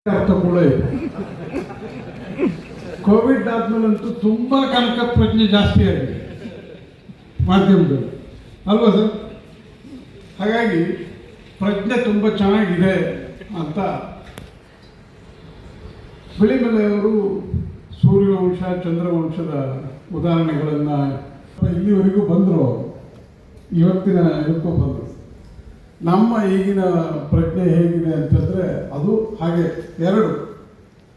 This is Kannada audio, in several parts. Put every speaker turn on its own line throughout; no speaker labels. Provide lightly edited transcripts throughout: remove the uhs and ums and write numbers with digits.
ಅರ್ಥ ಕೂಡ ಇದೆ. ಕೋವಿಡ್ ಆದ್ಮೇಲಂತೂ ತುಂಬಾ ಕನಕ ಪ್ರಜ್ಞೆ ಜಾಸ್ತಿ ಆಗಿದೆ ಮಾಧ್ಯಮದಲ್ಲಿ, ಅಲ್ವಾ ಸರ್? ಹಾಗಾಗಿ ಪ್ರಜ್ಞೆ ತುಂಬ ಚೆನ್ನಾಗಿದೆ ಅಂತ ಬಿಳಿಮಲೆಯವರು ಸೂರ್ಯವಂಶ ಚಂದ್ರವಂಶದ ಉದಾಹರಣೆಗಳನ್ನು ಇಲ್ಲಿವರೆಗೂ ಬಂದರು. ಇವತ್ತಿನ ಇದಕ್ಕೂ ಬಂದರು. ನಮ್ಮ ಈಗಿನ ಪ್ರಜ್ಞೆ ಹೇಗಿದೆ ಅಂತಂದರೆ ಅದು ಹಾಗೆ ಎರಡು.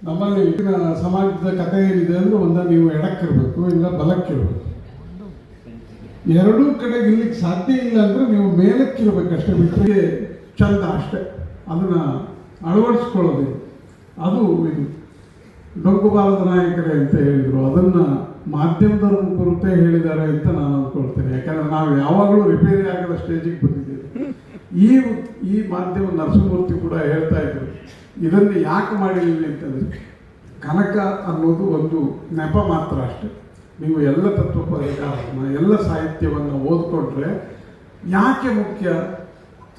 ನಮ್ಮಲ್ಲಿ ಈಗಿನ ಸಮಾಜದ ಕಥೆ ಏನಿದೆ ಅಂದರೆ ಒಂದ ನೀವು ಎಡಕ್ಕಿರಬೇಕು, ಇಲ್ಲ ಬಲಕ್ಕಿರಬೇಕು. ಎರಡೂ ಕಡೆಗೆ ಇರ್ಲಿಕ್ಕೆ ಸಾಧ್ಯ ಇಲ್ಲ ಅಂದರೆ ನೀವು ಮೇಲಕ್ಕಿರಬೇಕಷ್ಟೇ, ಬಿಟ್ಟರೆ ಚಂದ ಅಷ್ಟೆ. ಅದನ್ನು ಅಳವಡಿಸ್ಕೊಳ್ಳೋದು ಅದು ಇದು ಡೊಂಕುಬಾಲದ ನಾಯಕರೇ ಅಂತ ಹೇಳಿದರು. ಅದನ್ನು ಮಾಧ್ಯಮದವರ ಕುರಿತೇ ಹೇಳಿದ್ದಾರೆ ಅಂತ ನಾನು ಅಂದ್ಕೊಳ್ತೇನೆ. ಯಾಕಂದರೆ ನಾವು ಯಾವಾಗಲೂ ರಿಪೇರಿ ಆಗದ ಸ್ಟೇಜಿಗೆ ಬಂದಿದ್ದೇವೆ. ಈ ಮಾಧ್ಯಮ ನರಸಿಂಹಮೂರ್ತಿ ಕೂಡ ಹೇಳ್ತಾ ಇದ್ರು, ಇದನ್ನು ಯಾಕೆ ಮಾಡಿದ್ದೀವಿ ಅಂತಂದರೆ ಕನಕ ಅನ್ನೋದು ಒಂದು ನೆಪ ಮಾತ್ರ ಅಷ್ಟೆ. ನೀವು ಎಲ್ಲ ತತ್ವಪದಗಳನ್ನು ಎಲ್ಲ ಸಾಹಿತ್ಯವನ್ನು ಓದ್ಕೊಂಡ್ರೆ ಯಾಕೆ ಮುಖ್ಯ,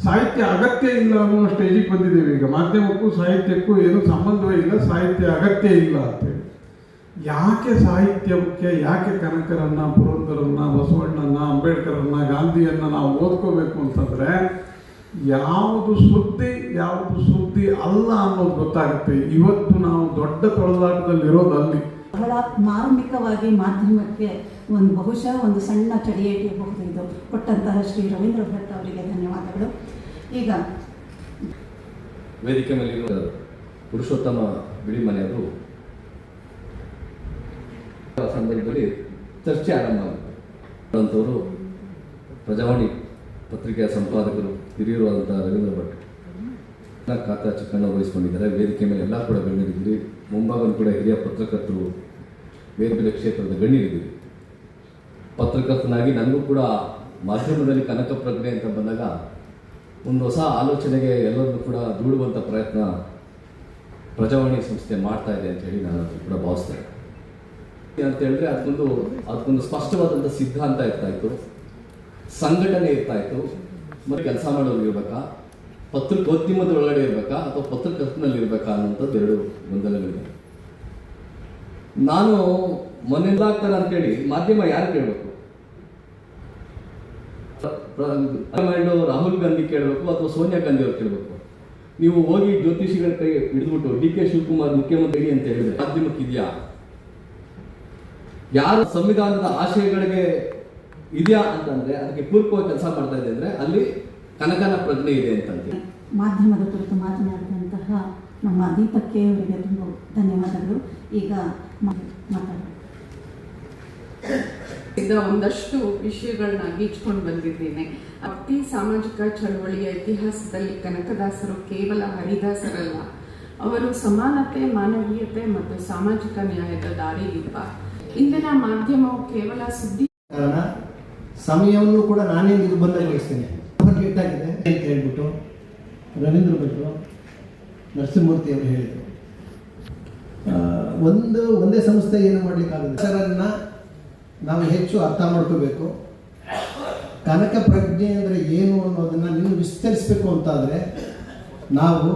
ಸಾಹಿತ್ಯ ಅಗತ್ಯ ಇಲ್ಲ ಅನ್ನೋ ಸ್ಟೇಜಿಗೆ ಬಂದಿದ್ದೇವೆ. ಈಗ ಮಾಧ್ಯಮಕ್ಕೂ ಸಾಹಿತ್ಯಕ್ಕೂ ಏನೂ ಸಂಬಂಧವೇ ಇಲ್ಲ, ಸಾಹಿತ್ಯ ಅಗತ್ಯ ಇಲ್ಲ ಅಂತೇಳಿ. ಯಾಕೆ ಸಾಹಿತ್ಯ ಮುಖ್ಯ, ಯಾಕೆ ಕನಕರನ್ನು, ಪುರಂದರನ್ನು, ಬಸವಣ್ಣನ, ಅಂಬೇಡ್ಕರನ್ನು, ಗಾಂಧಿಯನ್ನು ನಾವು ಓದ್ಕೋಬೇಕು ಅಂತಂದರೆ ಯಾವುದು ಸುದ್ದಿ ಅಲ್ಲ ಅನ್ನೋದು ಗೊತ್ತಾಗುತ್ತೆ. ಇವತ್ತು ನಾವು ದೊಡ್ಡ ತೊಳಲಾಟದಲ್ಲಿರೋದು ಅಲ್ಲಿ.
ಬಹಳ ಮಾರ್ಮಿಕವಾಗಿ ಮಾಧ್ಯಮಕ್ಕೆ ಬಹುಶಃ ಒಂದು ಸಣ್ಣ ಚಡಿಯೇಟಿರಬಹುದು. ಇದು ಕೊಟ್ಟಂತಹ ಶ್ರೀ ರವೀಂದ್ರ ಭಟ್ ಅವರಿಗೆ ಧನ್ಯವಾದಗಳು. ಈಗ
ವೇದಿಕೆ ಮೇಲಿರುವ ಪುರುಷೋತ್ತಮ ಬಿಳಿಮನೆಯವರು ಸಂದರ್ಭದಲ್ಲಿ ಚರ್ಚೆ ಆರಂಭ ಆಗುತ್ತವರು ಪ್ರಜಾವಾಣಿ ಪತ್ರಿಕೆಯ ಸಂಪಾದಕರು ಹಿರಿಯರುವಂಥ ರವೀಂದ್ರ ಭಟ್ ಖಾತಾ ಚಿಕ್ಕಣ್ಣ ವಹಿಸ್ಕೊಂಡಿದ್ದಾರೆ. ವೇದಿಕೆ ಮೇಲೆ ಎಲ್ಲ ಕೂಡ ಗಣ್ಯರಿದ್ದೀರಿ. ಮುಂಭಾಗನೂ ಕೂಡ ಹಿರಿಯ ಪತ್ರಕರ್ತರು, ಬೇರೆ ಬೇರೆ ಕ್ಷೇತ್ರದ ಗಣ್ಯರಿದ್ದೀರಿ. ಪತ್ರಕರ್ತನಾಗಿ ನನಗೂ ಕೂಡ ಮಾಧ್ಯಮದಲ್ಲಿ ಕನಕ ಪ್ರಜ್ಞೆ ಅಂತ ಬಂದಾಗ ಒಂದು ಹೊಸ ಆಲೋಚನೆಗೆ ಎಲ್ಲರನ್ನೂ ಕೂಡ ದೂಡುವಂಥ ಪ್ರಯತ್ನ ಪ್ರಜಾವಾಣಿ ಸಂಸ್ಥೆ ಮಾಡ್ತಾ ಇದೆ ಅಂತ ಹೇಳಿ ನಾನು ಕೂಡ ಭಾವಿಸ್ತೇನೆ. ಅಂತ ಹೇಳಿದ್ರೆ ಅದಕ್ಕೊಂದು ಸ್ಪಷ್ಟವಾದಂಥ ಸಿದ್ಧಾಂತ ಇರ್ತಾಯಿತ್ತು, ಸಂಘಟನೆ ಇರ್ತಾಯಿತ್ತು. ಮತ್ತು ಕೆಲಸ ಮಾಡೋರು ಇರಬೇಕಾ, ಪತ್ರಿಕೋದ್ಯಮದ ಒಳಗಡೆ ಇರಬೇಕಾ ಅಥವಾ ಪತ್ರಕರ್ತನಲ್ಲಿ ಇರಬೇಕಾ ಅನ್ನೋಂಥದ್ದು ಎರಡು ಗೊಂದಲಗಳಿದೆ. ನಾನು ಮೊನ್ನೆಲ್ಲಾಗ್ತಾರೆ ಅಂತೇಳಿ ಮಾಧ್ಯಮ ಯಾರು ಕೇಳಬೇಕು? ರಾಹುಲ್ ಗಾಂಧಿ ಕೇಳಬೇಕು ಅಥವಾ ಸೋನಿಯಾ ಗಾಂಧಿ ಅವ್ರು ಕೇಳಬೇಕು? ನೀವು ಹೋಗಿ ಜ್ಯೋತಿಷಿಗಳ ಕೈ ಹಿಡಿದ್ಬಿಟ್ಟು DK ಶಿವಕುಮಾರ್ ಮುಖ್ಯಮಂತ್ರಿ ಅಂತ ಹೇಳಿದ್ರೆ ಮಾಧ್ಯಮಕ್ಕಿದೆಯಾ? ಯಾರು ಸಂವಿಧಾನದ ಆಶಯಗಳಿಗೆ ಇದೆಯಾ ಅಂತಂದ್ರೆ ಅದಕ್ಕೆ ಪೂರಕವಾಗಿ ಕೆಲಸ ಮಾಡ್ತಾ ಇದೆ ಅಂದ್ರೆ ಅಲ್ಲಿ ಕನಕನ ಪ್ರಜ್ಞೆ ಇದೆ ಅಂತಂದ್ರೆ.
ಮಾಧ್ಯಮದ ಕುರಿತು ಮಾತನಾಡಿದಂತಹ ನಮ್ಮ ದೀಪಕ್ಕೆ ಅವರಿಗೆ ತುಂಬ ಧನ್ಯವಾದಗಳು. ಈಗ ಮಾತಾಡೋಣ.
ಒಂದಷ್ಟು ವಿಷಯಗಳನ್ನ ಗೀಚ್ಕೊಂಡು ಬಂದಿದ್ದೇನೆ. ಭಕ್ತಿ ಸಾಮಾಜಿಕ ಚಳವಳಿಯ ಇತಿಹಾಸದಲ್ಲಿ ಕನಕದಾಸರು ಕೇವಲ ಹರಿದಾಸರಲ್ಲ, ಅವರು ಸಮಾನತೆ, ಮಾನವೀಯತೆ ಮತ್ತು ಸಾಮಾಜಿಕ ನ್ಯಾಯದ ದಾರಿದೀಪ. ಇಂದಿನ ಮಾಧ್ಯಮವು ಕೇವಲ ಸುದ್ದಿ
ಕಾರಣ ಸಮಯವನ್ನು ಕೂಡ ನಾನೇ ನಿರ್ಬಂಧಗೊಳಿಸ್ತೇನೆ. ಲೇಟಾಗಿದೆ ಅಂತ ಹೇಳ್ಬಿಟ್ಟು ರವೀಂದ್ರ ಭಟ್ರು, ನರಸಿಂಹಮೂರ್ತಿ ಅವರು ಹೇಳಿದರು. ಒಂದೇ ಸಂಸ್ಥೆ ಏನು ಮಾಡಲಿಕ್ಕಾಗುತ್ತೆ. ಹೆಸರನ್ನು ನಾವು ಹೆಚ್ಚು ಅರ್ಥ ಮಾಡ್ಕೋಬೇಕು. ಕನಕ ಪ್ರಜ್ಞೆ ಅಂದರೆ ಏನು ಅನ್ನೋದನ್ನು ನೀನು ವಿಸ್ತರಿಸಬೇಕು ಅಂತಾದರೆ ನಾವು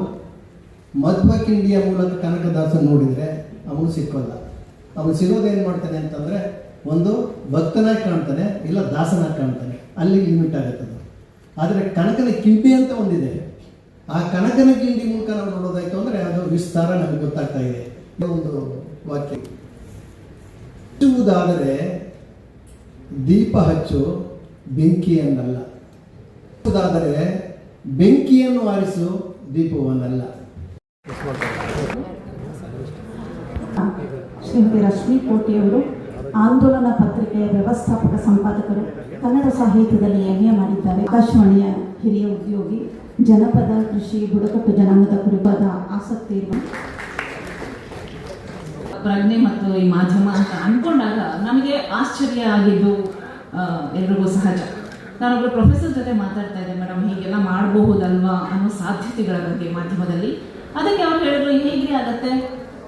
ಮಧ್ವಕಿಂಡಿಯ ಮೂಲಕ ಕನಕದಾಸ ನೋಡಿದರೆ ಅವನು ಸಿಕ್ಕೋಲ್ಲ. ಅವನು ಸಿಗೋದೇನು ಮಾಡ್ತಾನೆ ಅಂತಂದರೆ ಒಂದು ಭಕ್ತನಾಗಿ ಕಾಣ್ತಾನೆ, ಇಲ್ಲ ದಾಸನಾಗಿ ಕಾಣ್ತಾನೆ. ಅಲ್ಲಿ ಲಿಮಿಟ್ ಆಗುತ್ತದೆ. ಆದರೆ ಕನಕನ ಕಿಂಡಿ ಅಂತ ಒಂದಿದೆ. ಆ ಕನಕನ ಕಿಂಡಿ ಮೂಲಕ ನಾವು ನೋಡೋದಾಯ್ತು ಅಂದರೆ ಅದು ವಿಸ್ತಾರ ನಮಗೆ ಗೊತ್ತಾಗ್ತಾ ಇದೆ. ಒಂದು ವಾಕ್ಯ ಹಚ್ಚುವುದಾದರೆ ದೀಪ ಹಚ್ಚು, ಬೆಂಕಿಯನ್ನಲ್ಲ. ಹಚ್ಚುವುದಾದರೆ ಬೆಂಕಿಯನ್ನು ಆರಿಸು, ದೀಪವನ್ನಲ್ಲ.
ಶ್ರೀಮತಿ ರಶ್ಮಿ ಕೋಟಿಯವರು ಆಂದೋಲನ ಪತ್ರಿಕೆಯ ವ್ಯವಸ್ಥಾಪಕ ಸಂಪಾದಕರು, ಕನ್ನಡ ಸಾಹಿತ್ಯದಲ್ಲಿ MA ಮಾಡಿದ್ದಾರೆ. ಆಕಾಶವಾಣಿಯ ಹಿರಿಯ ಉದ್ಯೋಗಿ, ಜನಪದ, ಕೃಷಿ, ಬುಡಕಟ್ಟು ಜನಾಂಗದ ಕುರಿತಾದ ಆಸಕ್ತಿ ಇರುವ
ಪ್ರಜ್ಞೆ ಮತ್ತು ಈ ಮಾಧ್ಯಮ ಅಂತ ಅಂದ್ಕೊಂಡಾಗ ನಮಗೆ ಆಶ್ಚರ್ಯ ಆಗಿದ್ದು ಎಲ್ರಿಗೂ ಸಹಜ. ನಾನೊಬ್ಬರು ಪ್ರೊಫೆಸರ್ ಜೊತೆ ಮಾತಾಡ್ತಾ ಇದ್ದೆ, ಮೇಡಮ್ ಹೀಗೆಲ್ಲ ಮಾಡಬಹುದಲ್ವಾ ಅನ್ನೋ ಸಾಧ್ಯತೆಗಳ ಬಗ್ಗೆ ಮಾಧ್ಯಮದಲ್ಲಿ. ಅದಕ್ಕೆ ಅವ್ರು ಹೇಳಿದ್ರು, ಹೇಗೆ ಆಗತ್ತೆ,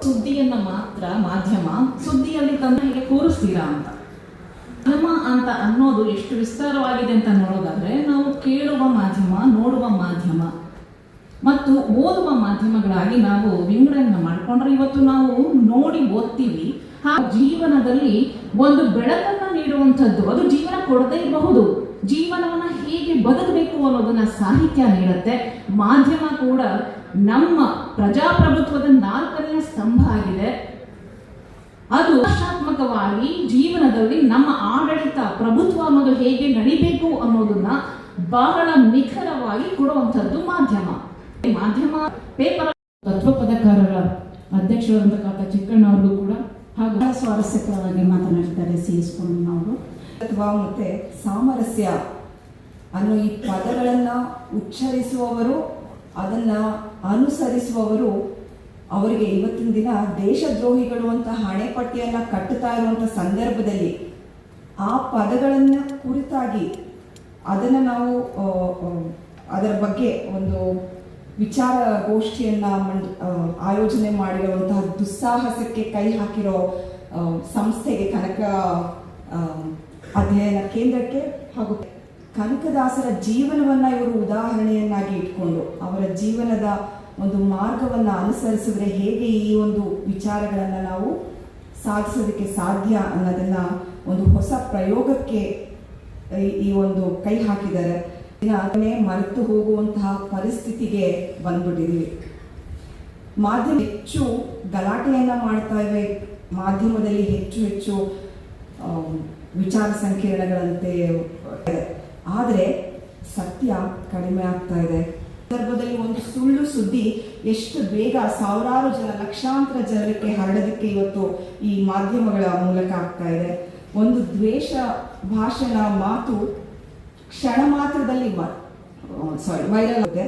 ಸುದ್ದಿಯನ್ನು ಮಾತ್ರ ಮಾಧ್ಯಮ ಸುದ್ದಿಯಲ್ಲಿ ತಂದು ಹೇಗೆ ಕೂರಿಸ್ತೀರಾ ಅಂತ. ಮಾಧ್ಯಮ ಅಂತ ಅನ್ನೋದು ಎಷ್ಟು ವಿಸ್ತಾರವಾಗಿದೆ ಅಂತ ನೋಡೋದಾದ್ರೆ ನಾವು ಕೇಳುವ ಮಾಧ್ಯಮ, ನೋಡುವ ಮಾಧ್ಯಮ ಮತ್ತು ಮತ್ತು ಓದುವ ಮಾಧ್ಯಮಗಳಾಗಿ ನಾವು ವಿಂಗಡಣೆ ಮಾಡಿಕೊಂಡ್ರೆ ಇವತ್ತು ನಾವು ನೋಡಿ ಓದ್ತೀವಿ. ಜೀವನದಲ್ಲಿ ಒಂದು ಬೆಳಕನ್ನ ನೀಡುವಂಥದ್ದು, ಅದು ಜೀವನ ಕೊಡದೇ ಇರಬಹುದು, ಜೀವನವನ್ನ ಹೇಗೆ ಬದುಕಬೇಕು ಅನ್ನೋದನ್ನ ಸಾಹಿತ್ಯ ನೀಡುತ್ತೆ. ಮಾಧ್ಯಮ ಕೂಡ ನಮ್ಮ ಪ್ರಜಾಪ್ರಭುತ್ವದ 4ನೇ ಸ್ತಂಭ ಆಗಿದೆ. ಅದು ಭಾಷಾತ್ಮಕವಾಗಿ ಜೀವನದಲ್ಲಿ ನಮ್ಮ ಆಡಳಿತ ಪ್ರಭುತ್ವ ಅನ್ನೋದು ಹೇಗೆ ನಡಿಬೇಕು ಅನ್ನೋದನ್ನ ಬಹಳ ನಿಖರವಾಗಿ ಕೊಡುವಂಥದ್ದು ಮಾಧ್ಯಮ. ಮಾಧ್ಯಮ ಪೇಪರ್
ತತ್ವ ಪದಕಾರರ ಅಧ್ಯಕ್ಷರಾದಂಥ ಚಿಕ್ಕಣ್ಣ ಅವ್ರಿಗೂ ಕೂಡ ಹಾಗೂ
ಬಹಳ ಸ್ವಾರಸ್ಯಕರವಾಗಿ ಮಾತನಾಡಿದ್ದಾರೆ ಅವರು.
ಮತ್ತು ಸಾಮರಸ್ಯ ಅನ್ನೋ ಈ ಪದಗಳನ್ನು ಉಚ್ಚರಿಸುವವರು, ಅದನ್ನು ಅನುಸರಿಸುವವರು, ಅವರಿಗೆ ಇವತ್ತಿನ ದಿನ ದೇಶದ್ರೋಹಿಗಳು ಅಂತ ಹಣೆಪಟ್ಟಿಯನ್ನು ಕಟ್ಟುತ್ತಾ ಇರುವಂಥ ಸಂದರ್ಭದಲ್ಲಿ ಆ ಪದಗಳನ್ನು ಕುರಿತಾಗಿ ಅದನ್ನು ನಾವು ಅದರ ಬಗ್ಗೆ ಒಂದು ವಿಚಾರಗೋಷ್ಠಿಯನ್ನು ಆಯೋಜನೆ ಮಾಡಿರುವಂತಹ ದುಸ್ಸಾಹಸಕ್ಕೆ ಕೈ ಹಾಕಿರೋ ಸಂಸ್ಥೆಗೆ, ಕನಕ ಅಧ್ಯಯನ ಕೇಂದ್ರಕ್ಕೆ ಹಾಗೂ ಕನಕದಾಸರ ಜೀವನವನ್ನು ಇವರು ಉದಾಹರಣೆಯನ್ನಾಗಿ ಇಟ್ಕೊಂಡು ಅವರ ಜೀವನದ ಒಂದು ಮಾರ್ಗವನ್ನು ಅನುಸರಿಸಿದ್ರೆ ಹೇಗೆ ಈ ಒಂದು ವಿಚಾರಗಳನ್ನು ನಾವು ಸಾಧಿಸೋದಕ್ಕೆ ಸಾಧ್ಯ ಅನ್ನೋದನ್ನು ಒಂದು ಹೊಸ ಪ್ರಯೋಗಕ್ಕೆ ಈ ಒಂದು ಕೈ ಹಾಕಿದ್ದಾರೆ. ಅದನ್ನೇ ಮರೆತು ಹೋಗುವಂತಹ ಪರಿಸ್ಥಿತಿಗೆ ಬಂದ್ಬಿಟ್ಟಿದ್ವಿ. ಮಾಧ್ಯಮ ಹೆಚ್ಚು ಗಲಾಟೆಯನ್ನು ಮಾಡ್ತಾ ಇವೆ, ಮಾಧ್ಯಮದಲ್ಲಿ ಹೆಚ್ಚು ಹೆಚ್ಚು ವಿಚಾರ ಸಂಕಿರಣಗಳಂತೆ, ಆದರೆ ಸತ್ಯ ಕಡಿಮೆ ಆಗ್ತಾ ಇದೆ. ಸಂದರ್ಭದಲ್ಲಿ ಒಂದು ಸುಳ್ಳು ಸುದ್ದಿ ಎಷ್ಟು ಬೇಗ ಸಾವಿರಾರು ಜನ, ಲಕ್ಷಾಂತರ ಜನರಿಗೆ ಹರಡೋದಕ್ಕೆ ಇವತ್ತು ಈ ಮಾಧ್ಯಮಗಳ ಮೂಲಕ ಆಗ್ತಾ ಇದೆ. ಒಂದು ದ್ವೇಷ ಭಾಷಣ ಮಾತು ಕ್ಷಣ ಮಾತ್ರದಲ್ಲಿ ವೈರಲ್ ಆಗಿದೆ.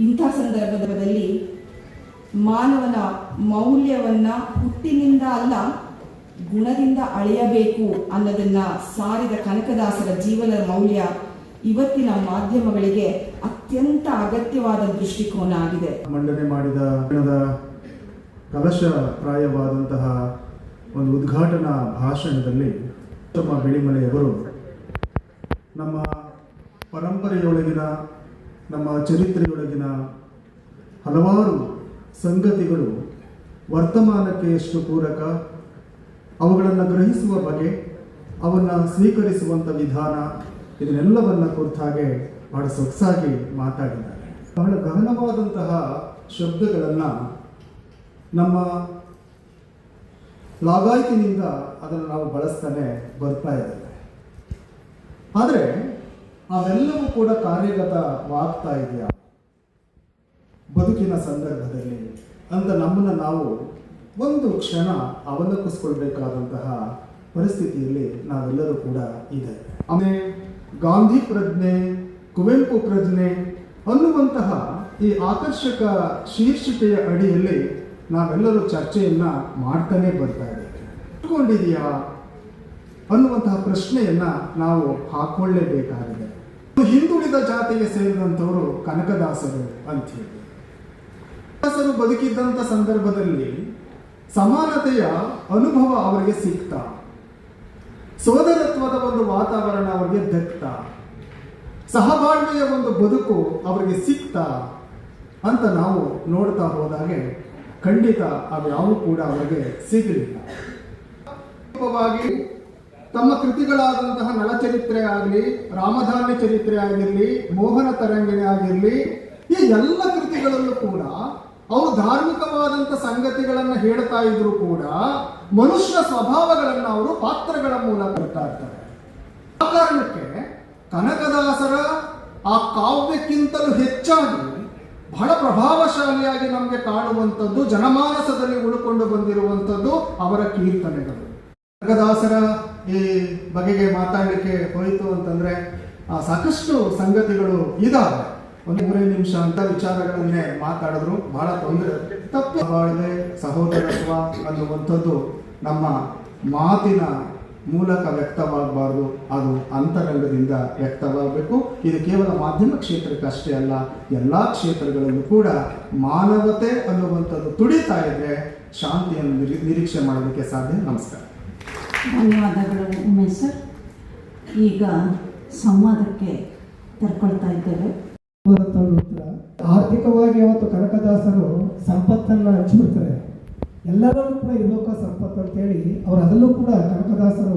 ಇಂಥ ಸಂದರ್ಭದಲ್ಲಿ ಮಾನವನ ಮೌಲ್ಯವನ್ನ ಹುಟ್ಟಿನಿಂದ ಅಲ್ಲ ಗುಣದಿಂದ ಅಳೆಯಬೇಕು ಅನ್ನೋದನ್ನ ಸಾರಿದ ಕನಕದಾಸರ ಜೀವನ ಮೌಲ್ಯ ಇವತ್ತಿನ ಮಾಧ್ಯಮಗಳಿಗೆ ಅತ್ಯಂತ ಅಗತ್ಯವಾದ ದೃಷ್ಟಿಕೋನ ಆಗಿದೆ.
ಮಂಡನೆ ಮಾಡಿದ ಕಲಶಪ್ರಾಯವಾದಂತಹ ಒಂದು ಉದ್ಘಾಟನಾ ಭಾಷಣದಲ್ಲಿ ತಮ್ಮ ಬಿಳಿಮಲೆಯವರು ನಮ್ಮ ಪರಂಪರೆಯೊಳಗಿನ, ನಮ್ಮ ಚರಿತ್ರೆಯೊಳಗಿನ ಹಲವಾರು ಸಂಗತಿಗಳು ವರ್ತಮಾನಕ್ಕೆ ಎಷ್ಟು ಪೂರಕ, ಅವುಗಳನ್ನು ಗ್ರಹಿಸುವ ಬಗೆ, ಅವನ್ನು ಸ್ವೀಕರಿಸುವಂಥ ವಿಧಾನ, ಇದನ್ನೆಲ್ಲವನ್ನು ಕುರಿತಾಗೆ ಬಹಳ ಸೊಗಸಾಗಿ ಮಾತಾಡಿದ್ದಾರೆ. ಬಹಳ ಗಹನವಾದಂತಹ ಶಬ್ದಗಳನ್ನು ನಮ್ಮ ಲಾಗಾಯ್ತಿನಿಂದ ಅದನ್ನು ನಾವು ಬಳಸ್ತಾನೆ ಬರ್ತಾ ಇದ್ದೇವೆ. ಆದರೆ ಅವೆಲ್ಲವೂ ಕೂಡ ಕಾರ್ಯಗತವಾಗ್ತಾ ಇದೆಯಾ ಬದುಕಿನ ಸಂದರ್ಭದಲ್ಲಿ ಅಂತ ನಮ್ಮನ್ನು ನಾವು ಒಂದು ಕ್ಷಣ ಅವಲೋಕಿಸ್ಕೊಳ್ಬೇಕಾದಂತಹ ಪರಿಸ್ಥಿತಿಯಲ್ಲಿ ನಾವೆಲ್ಲರೂ ಕೂಡ ಇದೆ. ಆಮೇಲೆ ಗಾಂಧಿ ಪ್ರಜ್ಞೆ, ಕುವೆಂಪು ಪ್ರಜ್ಞೆ ಅನ್ನುವಂತಹ ಈ ಆಕರ್ಷಕ ಶೀರ್ಷಿಕೆಯ ಅಡಿಯಲ್ಲಿ ನಾವೆಲ್ಲರೂ ಚರ್ಚೆಯನ್ನ ಮಾಡ್ತಾನೆ ಬರ್ತಾ ಇದ್ದೇವೆ. ಇಟ್ಕೊಂಡಿದೆಯಾ ಅನ್ನುವಂತಹ ಪ್ರಶ್ನೆಯನ್ನ ನಾವು ಹಾಕೊಳ್ಳೇಬೇಕಾಗಿದೆ. ಹಿಂದುಳಿದ ಜಾತಿಗೆ ಸೇರಿದಂಥವರು ಕನಕದಾಸರು ಅಂತ ಹೇಳಿ ಕನಕದಾಸರು ಬದುಕಿದ್ದಂಥ ಸಂದರ್ಭದಲ್ಲಿ ಸಮಾನತೆಯ ಅನುಭವ ಅವರಿಗೆ ಸಿಕ್ತಾ, ಸೋದರತ್ವದ ಒಂದು ವಾತಾವರಣ ಅವರಿಗೆ ದಕ್ತಾ, ಸಹಬಾಳ್ವೆಯ ಒಂದು ಬದುಕು ಅವರಿಗೆ ಸಿಕ್ತಾ ಅಂತ ನಾವು ನೋಡ್ತಾ ಹೋದಾಗೆ ಖಂಡಿತ ಅವ್ಯಾವು ಕೂಡ ಅವರಿಗೆ ಸಿಗಲಿಲ್ಲ. ತಮ್ಮ ಕೃತಿಗಳಾದಂತಹ ನಳಚರಿತ್ರೆ ಆಗಲಿ, ರಾಮಧಾನ್ಯ ಚರಿತ್ರೆ ಆಗಿರಲಿ, ಮೋಹನ ತರಂಗಿಣಿ ಆಗಿರಲಿ, ಈ ಎಲ್ಲ ಕೃತಿಗಳಲ್ಲೂ ಕೂಡ ಅವರು ಧಾರ್ಮಿಕವಾದಂಥ ಸಂಗತಿಗಳನ್ನು ಹೇಳ್ತಾ ಇದ್ರು ಕೂಡ ಮನುಷ್ಯ ಸ್ವಭಾವಗಳನ್ನು ಅವರು ಪಾತ್ರಗಳ ಮೂಲಕ ಹೇಳ್ತಾ ಇರ್ತಾರೆ. ಆ ಕಾರಣಕ್ಕೆ ಕನಕದಾಸರ ಆ ಕಾವ್ಯಕ್ಕಿಂತಲೂ ಹೆಚ್ಚಾಗಿ ಬಹಳ ಪ್ರಭಾವಶಾಲಿಯಾಗಿ ನಮಗೆ ಕಾಣುವಂಥದ್ದು, ಜನಮಾನಸದಲ್ಲಿ ಉಳ್ಕೊಂಡು ಬಂದಿರುವಂಥದ್ದು ಅವರ ಕೀರ್ತನೆಗಳು. ಕನಕದಾಸರ ಈ ಬಗೆಗೆ ಮಾತಾಡಲಿಕ್ಕೆ ಹೋಯಿತು ಅಂತಂದ್ರೆ ಸಾಕಷ್ಟು ಸಂಗತಿಗಳು ಇದಾವೆ. 1-3 ನಿಮಿಷ ಅಂತ ವಿಚಾರಗಳನ್ನೇ ಮಾತಾಡಿದ್ರು, ಬಹಳ ತೊಂದರೆ. ತಪ್ಪು ಸಹೋದರತ್ವ ಅನ್ನುವಂಥದ್ದು ನಮ್ಮ ಮಾತಿನ ಮೂಲಕ ವ್ಯಕ್ತವಾಗಬಾರ್ದು, ಅದು ಅಂತರಂಗದಿಂದ ವ್ಯಕ್ತವಾಗಬೇಕು. ಇದು ಕೇವಲ ಮಾಧ್ಯಮ ಕ್ಷೇತ್ರಕ್ಕೆ ಅಷ್ಟೇ ಅಲ್ಲ, ಎಲ್ಲ ಕ್ಷೇತ್ರಗಳಲ್ಲೂ ಕೂಡ ಮಾನವತೆ ಅನ್ನುವಂಥದ್ದು ತುಡಿತಾ ಇದ್ರೆ ಶಾಂತಿಯನ್ನು ನಿರೀಕ್ಷೆ ಮಾಡೋದಕ್ಕೆ ಸಾಧ್ಯ. ನಮಸ್ಕಾರ.
ಧನ್ಯವಾದಗಳು ಉಮೇಶ್ ಸರ್. ಈಗ ಸಂವಾದಕ್ಕೆ ತೆರ್ಕೊಳ್ತಾ ಇದ್ದೇವೆ.
ಆರ್ಥಿಕವಾಗಿ
ಇವತ್ತು ಕನಕದಾಸರು ಸಂಪತ್ತನ್ನು ಹಂಚಿಬಿಡ್ತಾರೆ. ಎಲ್ಲರೂ ಕೂಡ ಇರಬೇಕು ಸಂಪತ್ತು ಅಂತೇಳಿ ಅವರು ಅದರಲ್ಲೂ ಕೂಡ ಕನಕದಾಸರು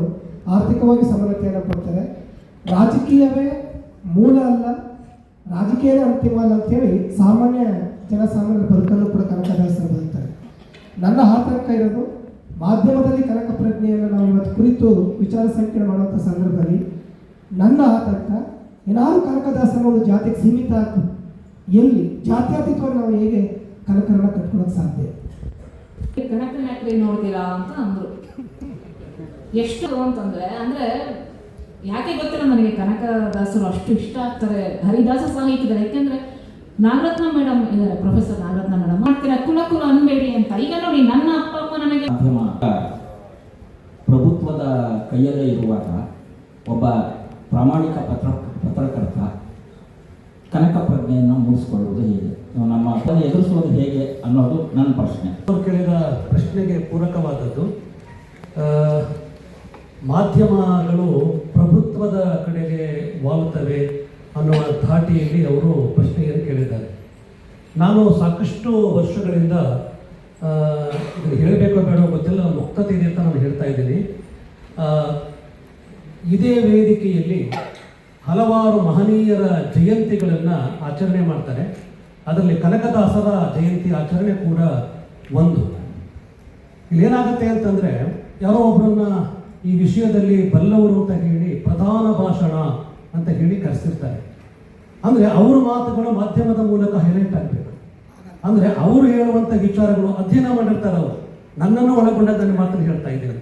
ಆರ್ಥಿಕವಾಗಿ ಸಮಾನತೆಯನ್ನು ಕೊಡ್ತಾರೆ. ರಾಜಕೀಯವೇ ಮೂಲ ಅಲ್ಲ, ರಾಜಕೀಯವೇ ಅಂತಿಮ ಅಲ್ಲ ಅಂತೇಳಿ ಜನಸಾಮಾನ್ಯರ ಬದುಕಲ್ಲೂ ಕೂಡ ಕನಕದಾಸರು ಬದುಕ್ತಾರೆ. ನನ್ನ ಆತಂಕ ಇರೋದು ಮಾಧ್ಯಮದಲ್ಲಿ ಕನಕ ಪ್ರಜ್ಞೆಯನ್ನು ನಾವು ಇವತ್ತು ಕುರಿತು ವಿಚಾರ ಸಂಕಿರಣ ಮಾಡುವಂಥ ಸಂದರ್ಭದಲ್ಲಿ ನನ್ನ ಆತಂಕ ಏನಾದರೂ ಕನಕದಾಸನ ಒಂದು ಜಾತಿಗೆ ಸೀಮಿತ ಆಗ್ತದೆ. ಎಲ್ಲಿ ಜಾತ್ಯತೀತವಾಗಿ ನಾವು ಹೇಗೆ ಕನಕರನ್ನ ಕಟ್ಕೊಳ್ಳೋಕೆ ಸಾಧ್ಯ?
ಕನಕ ಯಾಕ್ರಿ ನೋಡ್ತೀರಾ ಅಂತ ಅಂದ್ರು. ಎಷ್ಟು ಅಂತಂದ್ರೆ ಯಾಕೆ ಗೊತ್ತಿಲ್ಲ ನನಗೆ ಕನಕದಾಸರು ಅಷ್ಟು ಇಷ್ಟ ಆಗ್ತಾರೆ ಹರಿದಾಸ ಸಾಹಿತ್ಯದಲ್ಲಿ. ಯಾಕೆಂದ್ರೆ ನಾಗರತ್ನ ಮೇಡಮ್ ಇದ್ದಾರೆ, ಪ್ರೊಫೆಸರ್ ನಾಗರತ್ನ ಮೇಡಮ್ ಮಾಡ್ತೀರಾ ಕುಲ ಅನ್ಬೇಡಿ ಅಂತ. ಈಗ ನೋಡಿ ನನ್ನ ಅಪ್ಪ ಅಮ್ಮ ನನಗೆ
ಪ್ರಭುತ್ವದ ಕೈಯಲ್ಲೇ ಇರುವಾಗ ಒಬ್ಬ ಪ್ರಾಮಾಣಿಕ ಪತ್ರಕರ್ತ ಕನಕ ಪ್ರಜ್ಞೆಯನ್ನು ಮೂಡಿಸಿಕೊಳ್ಳುವುದು ಹೇಗೆ, ನಮ್ಮ ಅದನ್ನು ಎದುರಿಸುವುದು ಹೇಗೆ ಅನ್ನೋದು ನನ್ನ ಪ್ರಶ್ನೆ.
ಅವರು ಕೇಳಿದ ಪ್ರಶ್ನೆಗೆ ಪೂರಕವಾದದ್ದು, ಮಾಧ್ಯಮಗಳು ಪ್ರಭುತ್ವದ ಕಡೆಗೆ ವಾಲುತ್ತವೆ ಅನ್ನುವ ಧಾಟಿಯಲ್ಲಿ ಅವರು ಪ್ರಶ್ನೆಯನ್ನು ಕೇಳಿದ್ದಾರೆ. ನಾನು ಸಾಕಷ್ಟು ವರ್ಷಗಳಿಂದ ಇದನ್ನು ಹೇಳಬೇಕೋ ಬೇಡೋ ಗೊತ್ತಿಲ್ಲ, ಮುಕ್ತತೆ ಇದೆ ಅಂತ ನಾನು ಹೇಳ್ತಾ ಇದ್ದೀನಿ. ಇದೇ ವೇದಿಕೆಯಲ್ಲಿ ಹಲವಾರು ಮಹನೀಯರ ಜಯಂತಿಗಳನ್ನು ಆಚರಣೆ ಮಾಡ್ತಾರೆ. ಅದರಲ್ಲಿ ಕನಕದಾಸರ ಜಯಂತಿ ಆಚರಣೆ ಕೂಡ ಒಂದು. ಇಲ್ಲೇನಾಗುತ್ತೆ ಅಂತಂದರೆ, ಯಾರೋ ಒಬ್ಬರನ್ನ ಈ ವಿಷಯದಲ್ಲಿ ಬಲ್ಲವರು ಅಂತ ಹೇಳಿ ಪ್ರಧಾನ ಭಾಷಣ ಅಂತ ಹೇಳಿ ಕರೆಸಿರ್ತಾರೆ. ಅಂದರೆ ಅವ್ರ ಮಾತುಗಳು ಮಾಧ್ಯಮದ ಮೂಲಕ ಹೈಲೈಟ್ ಆಗಬೇಕು. ಅಂದರೆ ಅವರು ಹೇಳುವಂಥ ವಿಚಾರಗಳು ಅಧ್ಯಯನ ಮಾಡಿರ್ತಾರೆ ಅವರು, ನನ್ನನ್ನು ಒಳಗೊಂಡ ನನ್ನ ಮಾತನ್ನು ಹೇಳ್ತಾ ಇದ್ದೇನೆ.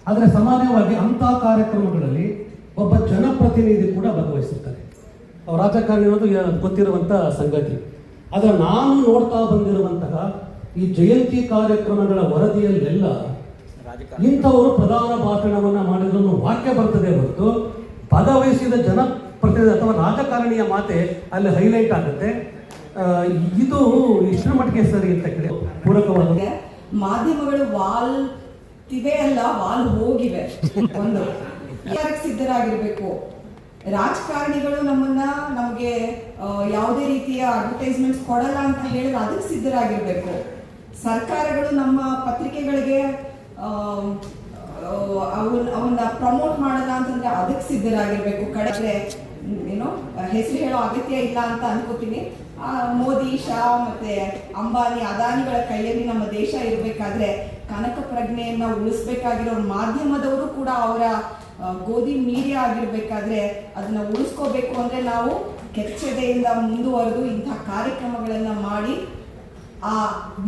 ಆದರೆ ಸಾಮಾನ್ಯವಾಗಿ ಅಂಥ ಕಾರ್ಯಕ್ರಮಗಳಲ್ಲಿ ಒಬ್ಬ ಜನಪ್ರತಿನಿಧಿ ಕೂಡ ಭಾಗವಹಿಸಿರ್ತಾರೆ. ರಾಜಕಾರಣಿ ಅನ್ನೋದು ಗೊತ್ತಿರುವಂಥ ಸಂಗತಿ. ಆದರೆ ನಾನು ನೋಡ್ತಾ ಬಂದಿರುವಂತಹ ಈ ಜಯಂತಿ ಕಾರ್ಯಕ್ರಮಗಳ ವರದಿಯಲ್ಲೆಲ್ಲ ಇಂಥವರು ಪ್ರಧಾನ ಭಾಷಣವನ್ನು ಮಾಡಿದ್ರು ವಾಕ್ಯ ಬರ್ತದೆ ಹೊರತು ಭಾಗವಹಿಸಿದ ಜನಪ್ರತಿನಿಧಿ ಅಥವಾ ರಾಜಕಾರಣಿಯ ಮಾತೆ ಅಲ್ಲಿ ಹೈಲೈಟ್ ಆಗುತ್ತೆ. ಇದು ಇಷ್ಟರ ಮಟ್ಟಿಗೆ ಸರಿ ಅಂತ ಕೇಳಿ ಪೂರಕವಾದ
ಮಾಧ್ಯಮಗಳು ವಾಲ್ತಿವೆ ಅಲ್ಲ, ವಾಲ್ ಹೋಗಿವೆ. ಒಂದು ಸಿದ್ಧರಾಗಿರ್ಬೇಕು. ರಾಜಕಾರಣಿಗಳು ನಮಗೆ ಯಾವುದೇ ರೀತಿಯ ಅಡ್ವರ್ಟೈಸ್ಮೆಂಟ್ಸ್ ಕೊಡಲ್ಲ ಅಂತ ಹೇಳಿದ್ರೆ ಅದಕ್ಕೆ ಸಿದ್ಧರಾಗಿರ್ಬೇಕು. ಸರ್ಕಾರಗಳು ನಮ್ಮ ಪತ್ರಿಕೆಗಳಿಗೆ ಅವನ್ನ ಪ್ರಮೋಟ್ ಮಾಡಲ್ಲ ಅಂತಂದ್ರೆ ಅದಕ್ಕೆ ಸಿದ್ಧರಾಗಿರ್ಬೇಕು. ಕಡೆ ಏನೋ ಹೆಸರು ಹೇಳೋ ಅಗತ್ಯ ಇಲ್ಲ ಅಂತ ಅನ್ಕೋತೀನಿ. ಮೋದಿ, ಶಾ ಮತ್ತೆ ಅಂಬಾನಿ, ಅದಾನಿಗಳ ಕೈಯಲ್ಲಿ ನಮ್ಮ ದೇಶ ಇರಬೇಕಾದ್ರೆ ಕನಕ ಪ್ರಜ್ಞೆಯನ್ನ ಉಳಿಸ್ಬೇಕಾಗಿರೋ ಮಾಧ್ಯಮದವರು ಕೂಡ ಅವರ ಗೋಧಿ ಮೀಡಿಯಾ ಆಗಿರ್ಬೇಕಾದ್ರೆ ಅದನ್ನ ಉಳಿಸ್ಕೋಬೇಕು ಅಂದ್ರೆ ನಾವು ಕೆಚ್ಚೆದೆಯಿಂದ ಮುಂದುವರೆದು ಇಂಥ ಕಾರ್ಯಕ್ರಮಗಳನ್ನ ಮಾಡಿ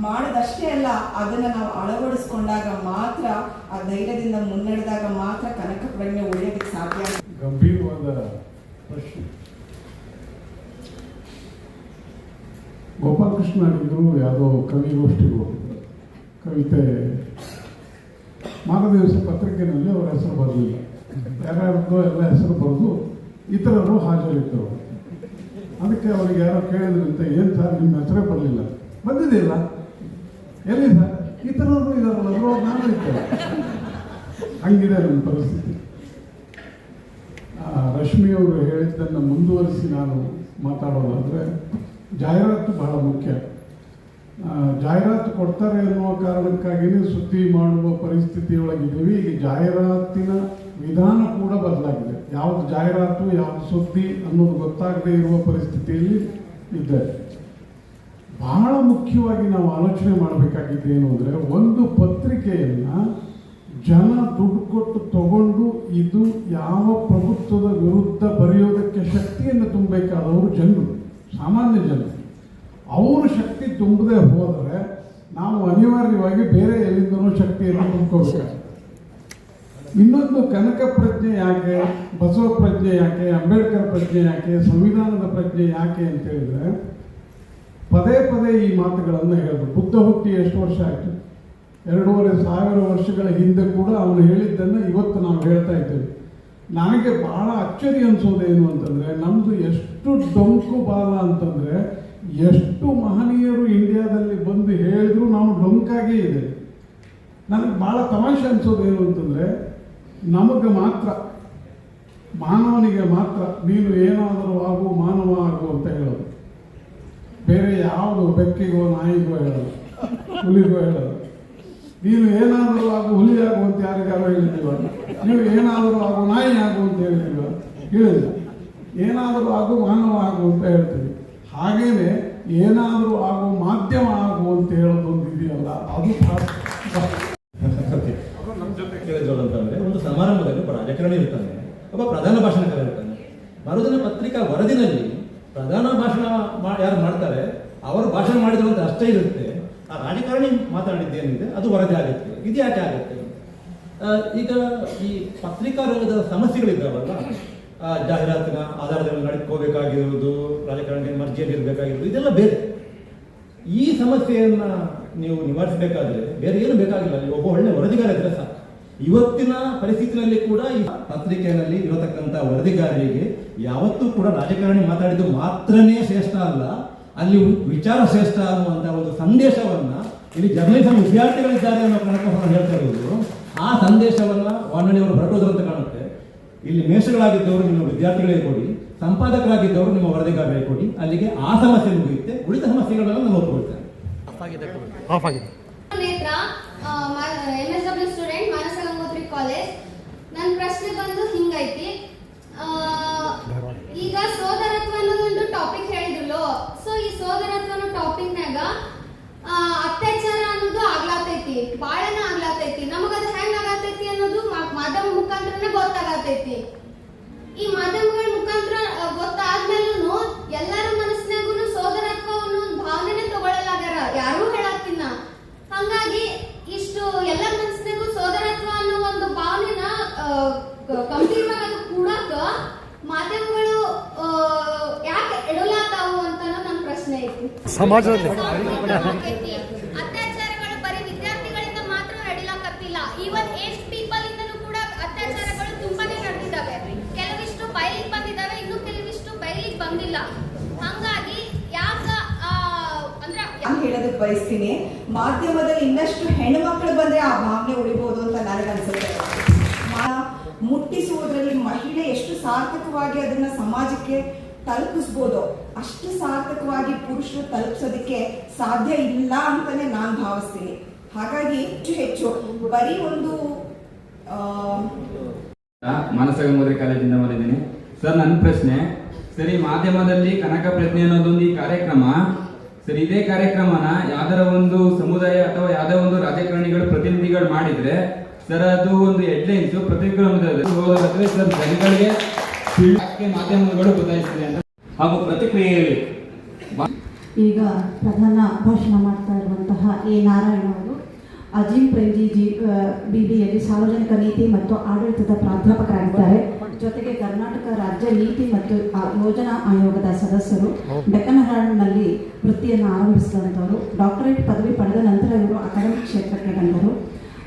ಮಾಡದಷ್ಟೇ ಅಲ್ಲ, ಅದನ್ನ ನಾವು ಅಳವಡಿಸ್ಕೊಂಡಾಗ ಮಾತ್ರ, ಆ ಧೈರ್ಯದಿಂದ ಮುನ್ನಡೆದಾಗ ಮಾತ್ರ ಕನಕ ಪ್ರಜ್ಞೆ ಉಳಿಯೋದಕ್ಕೆ ಸಾಧ್ಯ.
ಗಂಭೀರವಾದ ಪ್ರಶ್ನೆ. ಗೋಪಾಲಕೃಷ್ಣ ಅಡಿಗರು ಯಾವುದೋ ಕವಿಗೋಷ್ಠಿಗೆ ಹೋಗಿದ್ರು. ಕವಿತೆ ಮಾರದಿವಸ ಪತ್ರಿಕೆಯಲ್ಲಿ ಅವರ ಹೆಸರು ಬರಲಿಲ್ಲ. ಯಾರ್ಯಾರ್ದೋ ಎಲ್ಲ ಹೆಸರು ಬರೆದು ಇತರರು ಹಾಜರಿದ್ದರು. ಅದಕ್ಕೆ ಅವ್ರಿಗೆ ಯಾರೋ ಕೇಳಿದ್ರಂತೆ, ಏನು ಸರ್ ನಿಮ್ಮ ಹೆಸರೇ ಬರಲಿಲ್ಲ? ಬಂದಿದೆಯಲ್ಲ, ಎಲ್ಲಿ ಸರ್? ಇತರರು ಇದಾರಲ್ಲ, ಅದರೊಳಗೆ ನಾನು ಇರ್ತೇನೆ. ಹಂಗಿದೆ ನನ್ನ ಪರಿಸ್ಥಿತಿ. ರಶ್ಮಿಯವರು ಹೇಳಿದ್ದನ್ನು ಮುಂದುವರಿಸಿ ನಾನು ಮಾತಾಡೋದಾದರೆ, ಜಾಹೀರಾತು ಬಹಳ ಮುಖ್ಯ. ಜಾಹೀರಾತು ಕೊಡ್ತಾರೆ ಎನ್ನುವ ಕಾರಣಕ್ಕಾಗಿಯೇ ಸುದ್ದಿ ಮಾಡುವ ಪರಿಸ್ಥಿತಿಯೊಳಗಿದ್ದೀವಿ. ಈಗ ಜಾಹೀರಾತಿನ ವಿಧಾನ ಕೂಡ ಬದಲಾಗಿದೆ. ಯಾವುದು ಜಾಹೀರಾತು, ಯಾವುದು ಸುದ್ದಿ ಅನ್ನೋದು ಗೊತ್ತಾಗದೇ ಇರುವ ಪರಿಸ್ಥಿತಿಯಲ್ಲಿ ಇದ್ದಾರೆ. ಬಹಳ ಮುಖ್ಯವಾಗಿ ನಾವು ಆಲೋಚನೆ ಮಾಡಬೇಕಾಗಿದ್ದು ಏನು ಅಂದರೆ, ಒಂದು ಪತ್ರಿಕೆಯನ್ನು ಜನ ದುಡ್ಡು ಕೊಟ್ಟು ತಗೊಂಡು ಇದು ಯಾವ ಪ್ರಭುತ್ವದ ವಿರುದ್ಧ ಬರೆಯೋದಕ್ಕೆ ಶಕ್ತಿಯನ್ನು ತುಂಬಬೇಕಾದವರು ಜನರು, ಸಾಮಾನ್ಯ ಜನರು. ಅವರು ಶಕ್ತಿ ತುಂಬದೆ ಹೋದರೆ ನಾವು ಅನಿವಾರ್ಯವಾಗಿ ಬೇರೆ ಎಲ್ಲಿಂದನೂ ಶಕ್ತಿಯನ್ನು ತುಂಬ್ಕೋಬೇಕು. ಇನ್ನೊಂದು, ಕನಕ ಪ್ರಜ್ಞೆ ಯಾಕೆ, ಬಸವ ಪ್ರಜ್ಞೆ ಯಾಕೆ, ಅಂಬೇಡ್ಕರ್ ಪ್ರಜ್ಞೆ ಯಾಕೆ, ಸಂವಿಧಾನದ ಪ್ರಜ್ಞೆ ಯಾಕೆ ಅಂತ ಹೇಳಿದ್ರೆ, ಪದೇ ಪದೇ ಈ ಮಾತುಗಳನ್ನು ಹೇಳಿದ್ರು. ಬುದ್ಧ ಹುಟ್ಟಿ ಎಷ್ಟು ವರ್ಷ ಆಯಿತು? 2500 ವರ್ಷಗಳ ಹಿಂದೆ ಕೂಡ ಅವನು ಹೇಳಿದ್ದನ್ನು ಇವತ್ತು ನಾವು ಹೇಳ್ತಾ ಇದ್ದೇವೆ. ನನಗೆ ಬಹಳ ಅಚ್ಚರಿ ಅನಿಸೋದೇನು ಅಂತಂದರೆ, ನಮ್ಮದು ಎಷ್ಟು ಡೊಂಕು ಬಾಲ ಅಂತಂದರೆ, ಎಷ್ಟು ಮಹನೀಯರು ಇಂಡಿಯಾದಲ್ಲಿ ಬಂದು ಹೇಳಿದ್ರು ನಾವು ಡೊಂಕಾಗೇ ಇದೆ. ನನಗೆ ಭಾಳ ತಮಾಷೆ ಅನಿಸೋದೇನು ಅಂತಂದರೆ, ನಮಗೆ ಮಾತ್ರ, ಮಾನವನಿಗೆ ಮಾತ್ರ ನೀನು ಏನಾದರೂ ಆಗು, ಮಾನವ ಆಗು ಅಂತ ಹೇಳೋದು. ಬೇರೆ ಯಾವುದು ಬೆಕ್ಕಿಗೋ ನಾಯಿಗೋ ಹೇಳಲ್ಲ, ಹುಲಿಗೋ ಹೇಳಲ್ಲ. ನೀನು ಏನಾದರೂ ಆಗು ಹುಲಿ ಆಗು ಅಂತ ಯಾರಿಗಾರು ಹೇಳಿದ್ದೀವ? ನೀವು ಏನಾದರೂ ಆಗು ನಾಯಿ ಆಗು ಅಂತ ಹೇಳಿದ್ದೀವ? ಹೇಳಿಲ್ಲ. ಏನಾದರೂ ಆಗು ಮಾನವ ಆಗು ಅಂತ ಹೇಳ್ತೀವಿ. ಹಾಗೇನೆ ಏನಾದರೂ ಆಗು ಮಾಧ್ಯಮ ಆಗು ಅಂತ ಹೇಳೋದೊಂದು ಇದೆಯಲ್ಲ, ಅದು
ನಮ್ಮ ಜೊತೆ ಕೇಳಿದ್ರು ಅಂತಂದ್ರೆ, ಒಂದು ಸಮಾರಂಭದಲ್ಲಿ ಒಬ್ಬ ರಾಜಕಾರಣಿ ಇರ್ತಾನೆ, ಒಬ್ಬ ಪ್ರಧಾನ ಭಾಷಣಕಾರ ಇರ್ತಾನೆ. ಮರುದಿನ ಪತ್ರಿಕಾ ವರದಿನಲ್ಲಿ ಪ್ರಧಾನ ಭಾಷಣ ಯಾರು ಮಾಡ್ತಾರೆ ಅವರು ಭಾಷಣ ಮಾಡಿದ್ರು ಅಂತ ಅಷ್ಟೇ ಇರುತ್ತೆ. ಆ ರಾಜಕಾರಣಿ ಮಾತಾಡಿದ್ದೇನಿದೆ ಅದು ವರದಿ ಆಗುತ್ತೆ. ಇದು ಯಾಕೆ ಆಗುತ್ತೆ? ಈಗ ಈ ಪತ್ರಿಕಾ ರಂಗದ ಸಮಸ್ಯೆಗಳಿದ್ದಾವಲ್ಲ, ಜಾಹೀರಾತಿನ ಆಧಾರದಲ್ಲಿ ನಡ್ಕೋಬೇಕಾಗಿರುವುದು, ರಾಜಕಾರಣಿ ಮರ್ಜಿಯಲ್ಲಿ ಇರಬೇಕಾಗಿರೋದು, ಇದೆಲ್ಲ ಬೇರೆ. ಈ ಸಮಸ್ಯೆಯನ್ನ ನೀವು ನಿವಾರಿಸಬೇಕಾದ್ರೆ ಬೇರೆ ಏನು ಬೇಕಾಗಿಲ್ಲ, ನೀವು ಒಬ್ಬ ಒಳ್ಳೆ ವರದಿಗಾರ ಇದ್ರೆ ಸಾಕು. ಇವತ್ತಿನ ಪರಿಸ್ಥಿತಿನಲ್ಲಿ ಕೂಡ ಈ ಪತ್ರಿಕೆಯಲ್ಲಿ ಇರತಕ್ಕಂಥ ವರದಿಗಾರರಿಗೆ ಯಾವತ್ತೂ ಕೂಡ ರಾಜಕಾರಣಿ ಮಾತಾಡಿದ್ದು ಮಾತ್ರನೇ ಶ್ರೇಷ್ಠ ಅಲ್ಲ, ಅಲ್ಲಿ ವಿಚಾರ ಶ್ರೇಷ್ಠ ಅನ್ನುವಂಥ ಒಂದು ಸಂದೇಶವನ್ನ ಇಲ್ಲಿ ಜರ್ನಲಿಸಂ ವಿದ್ಯಾರ್ಥಿಗಳಿದ್ದಾರೆ ಅನ್ನೋ ಕಾರಣಕ್ಕೆ ಹೇಳ್ತಾ ಇರುವುದು. ಆ ಸಂದೇಶವನ್ನ ವಾನಣಿಯವರು ಹೊರಟೋದ್ರು ಅಂತ ಕಾಣುತ್ತೆ. ಇಲ್ಲಿ ಮೇಷಗಳಾಗಿದ್ದವರು ನಿಮ್ಮ ವಿದ್ಯಾರ್ಥಿಗಳೇ ಕೊಡಿ, ಸಂಪಾದಕರಾಗಿದ್ದವರು ನಿಮ್ಮ ವರದಿಗಾರರೇ ಕೊಡಿ. ಅಲ್ಲಿಗೆ ಆ ಸಮಸ್ಯೆ ಮುಗಿಯುತ್ತೆ. ಉಳಿದ ಸಮಸ್ಯೆಗಳೆಲ್ಲ ನಾನು ಒಪ್ಪಿಕೊಳ್ತೇನೆ.
MSW student, Manasa Gangotri college. ನನ್ನ ಪ್ರಶ್ನೆ ಬಂದು ಹಿಂಗೈತಿ. ಈಗ ಸೋದರತ್ವ ಅನ್ನೋದು ಒಂದು ಟಾಪಿಕ್ ಹೇಳಿದ್ರಲ್ಲೋ, ಸೊ ಈ ಸೋದರತ್ವ ಅನ್ನೋ ಟಾಪಿಕ್ನಾಗ ಅತ್ಯಾಚಾರ ಅನ್ನೋದು ಆಗ್ಲಾತೈತಿ, ಬಾಳನ ಆಗ್ಲಾತೈತಿ. ನಮಗದು ಹೆಂಗ್ ಆಗತೈತಿ ಅನ್ನೋದು ಮಾಧ್ಯಮ ಮುಖಾಂತರನೇ ಗೊತ್ತಾಗತೈತಿ. ಈ ಮಾಧ್ಯಮಗಳ ಮುಖಾಂತರ ಗೊತ್ತಾದ್ಮೇಲೂ ಎಲ್ಲರ ಮನಸ್ಸಿನಾಗೂ ಸೋದರತ್ವ ಅನ್ನೋ ಭಾವನೆನೇ ತಗೊಳ್ಳಲಾಗ್ಯಾರ, ಯಾರೂ ಹೇಳತ್ತಿನ. ಹಂಗಾಗಿ ಇಷ್ಟು ಎಲ್ಲರ ಮನಸ್ಸಿನಾಗೂ ಸೋದರತ್ವ ಅನ್ನೋ ಒಂದು ಭಾವನೆನ ಗಂಭೀರವಾಗಿ ಕೂಡಾಕ ಮಾಧ್ಯಮಗಳು ಯಾಕೆ ಎಡಲಾತಾವು ಅಂತ ನನ್ನ ಪ್ರಶ್ನೆ ಐತಿ. ಸಮಾಜದಲ್ಲಿ ಅತ್ಯಾಚಾರಗಳು ಬರೀ ವಿದ್ಯಾರ್ಥಿಗಳಿಂದ ಮಾತ್ರ ನಡಿಲಾಕತ್ತಿಲ್ಲ, ಈವನ್ ಏಜ್ ಪೀಪಲ್ ಇಂದನೂ ಕೂಡ ಅತ್ಯಾಚಾರಗಳು ತುಂಬಾನೇ ನಡೆದಿದ್ದಾವೆ. ಕೆಲವಿಷ್ಟು ಬಯಲಿಗೆ ಬಂದಿದ್ದಾವೆ, ಇನ್ನು ಕೆಲವಿಷ್ಟು ಬಯಲಿಗೆ ಬಂದಿಲ್ಲ. ಹಂಗಾಗಿ ಯಾಕ ಅಂದ್ರೆ
ನಾನು ಹೇಳೋದಕ್ಕೆ ಬಯಸ್ತೀನಿ, ಮಾಧ್ಯಮದಲ್ಲಿ ಇನ್ನಷ್ಟು ಹೆಣ್ಮಕ್ಳು ಬಂದ್ರೆ ಆ ಭಾವನೆ ಉಳಿಬಹುದು ಅಂತ ನನಗನ್ಸುತ್ತೆ. ಮುಟ್ಟಿಸುವುದರಲ್ಲಿ ಮಹಿಳೆ ಎಷ್ಟು ಸಾರ್ಥಕವಾಗಿ ಅದನ್ನ ಸಮಾಜಕ್ಕೆ ತಲುಪಿಸ್ಬೋದು, ಅಷ್ಟು ಸಾರ್ಥಕವಾಗಿ ಪುರುಷರು ತಲುಪಿಸೋದಕ್ಕೆ ಸಾಧ್ಯ ಇಲ್ಲ ಅಂತಾನೆ ನಾನು ಭಾವಿಸ್ತೀನಿ. ಹಾಗಾಗಿ ಹೆಚ್ಚು ಬರೀ ಒಂದು
ಮಾನಸ ಗಂಗೋತ್ರಿ ಕಾಲೇಜಿಂದ ಬಂದಿದ್ದೀನಿ ಸರ್. ನನ್ನ ಪ್ರಶ್ನೆ ಸರಿ, ಮಾಧ್ಯಮದಲ್ಲಿ ಕನಕ ಪ್ರಜ್ಞೆ ಅನ್ನೋದೊಂದು ಈ ಕಾರ್ಯಕ್ರಮ ಸರಿ, ಇದೇ ಕಾರ್ಯಕ್ರಮನ ಯಾವ್ದಾರ ಒಂದು ಸಮುದಾಯ ಅಥವಾ ಯಾವ್ದೋ ಒಂದು ರಾಜಕಾರಣಿಗಳು ಪ್ರತಿನಿಧಿಗಳು ಮಾಡಿದ್ರೆ ಸರ್, ಅದು ಒಂದು ಹೆಡ್ಲೈನ್ಸ್ ಪ್ರತಿಕ್ರಮದಲ್ಲಿ ಹೋದ್ರೆ ಸರ್ ಜನಗಳಿಗೆ ಮಾಧ್ಯಮಗಳು ಗೊತ್ತಾಯಿಸ್ತದೆ ಅಂತ ಹಾಗೂ ಪ್ರತಿಕ್ರಿಯೆಯಲ್ಲಿ
ಈಗ ಪ್ರಧಾನ ಭಾಷಣ ಮಾಡ್ತಾ ಇರುವಂತಹ ಎ ನಾರಾಯಣ ಅವರು ಅಜೀಂ ಪ್ರೇಮ್ಜಿ BBಯಲ್ಲಿ ಸಾರ್ವಜನಿಕ ನೀತಿ ಮತ್ತು ಆಡಳಿತದ ಪ್ರಾಧ್ಯಾಪಕರಾಗಿದ್ದಾರೆ. ಜೊತೆಗೆ ಕರ್ನಾಟಕ ರಾಜ್ಯ ನೀತಿ ಮತ್ತು ಯೋಜನಾ ಆಯೋಗದ ಸದಸ್ಯರು. ಡೆಕ್ಕನ್ ಹೆರಾಲ್ಡ್ನಲ್ಲಿ ವೃತ್ತಿಯನ್ನು ಆರಂಭಿಸಿದಂಥವರು. ಡಾಕ್ಟರೇಟ್ ಪದವಿ ಪಡೆದ ನಂತರ ಇವರು ಅಕಾಡೆಮಿಕ್ ಕ್ಷೇತ್ರಕ್ಕೆ ಬಂದರು.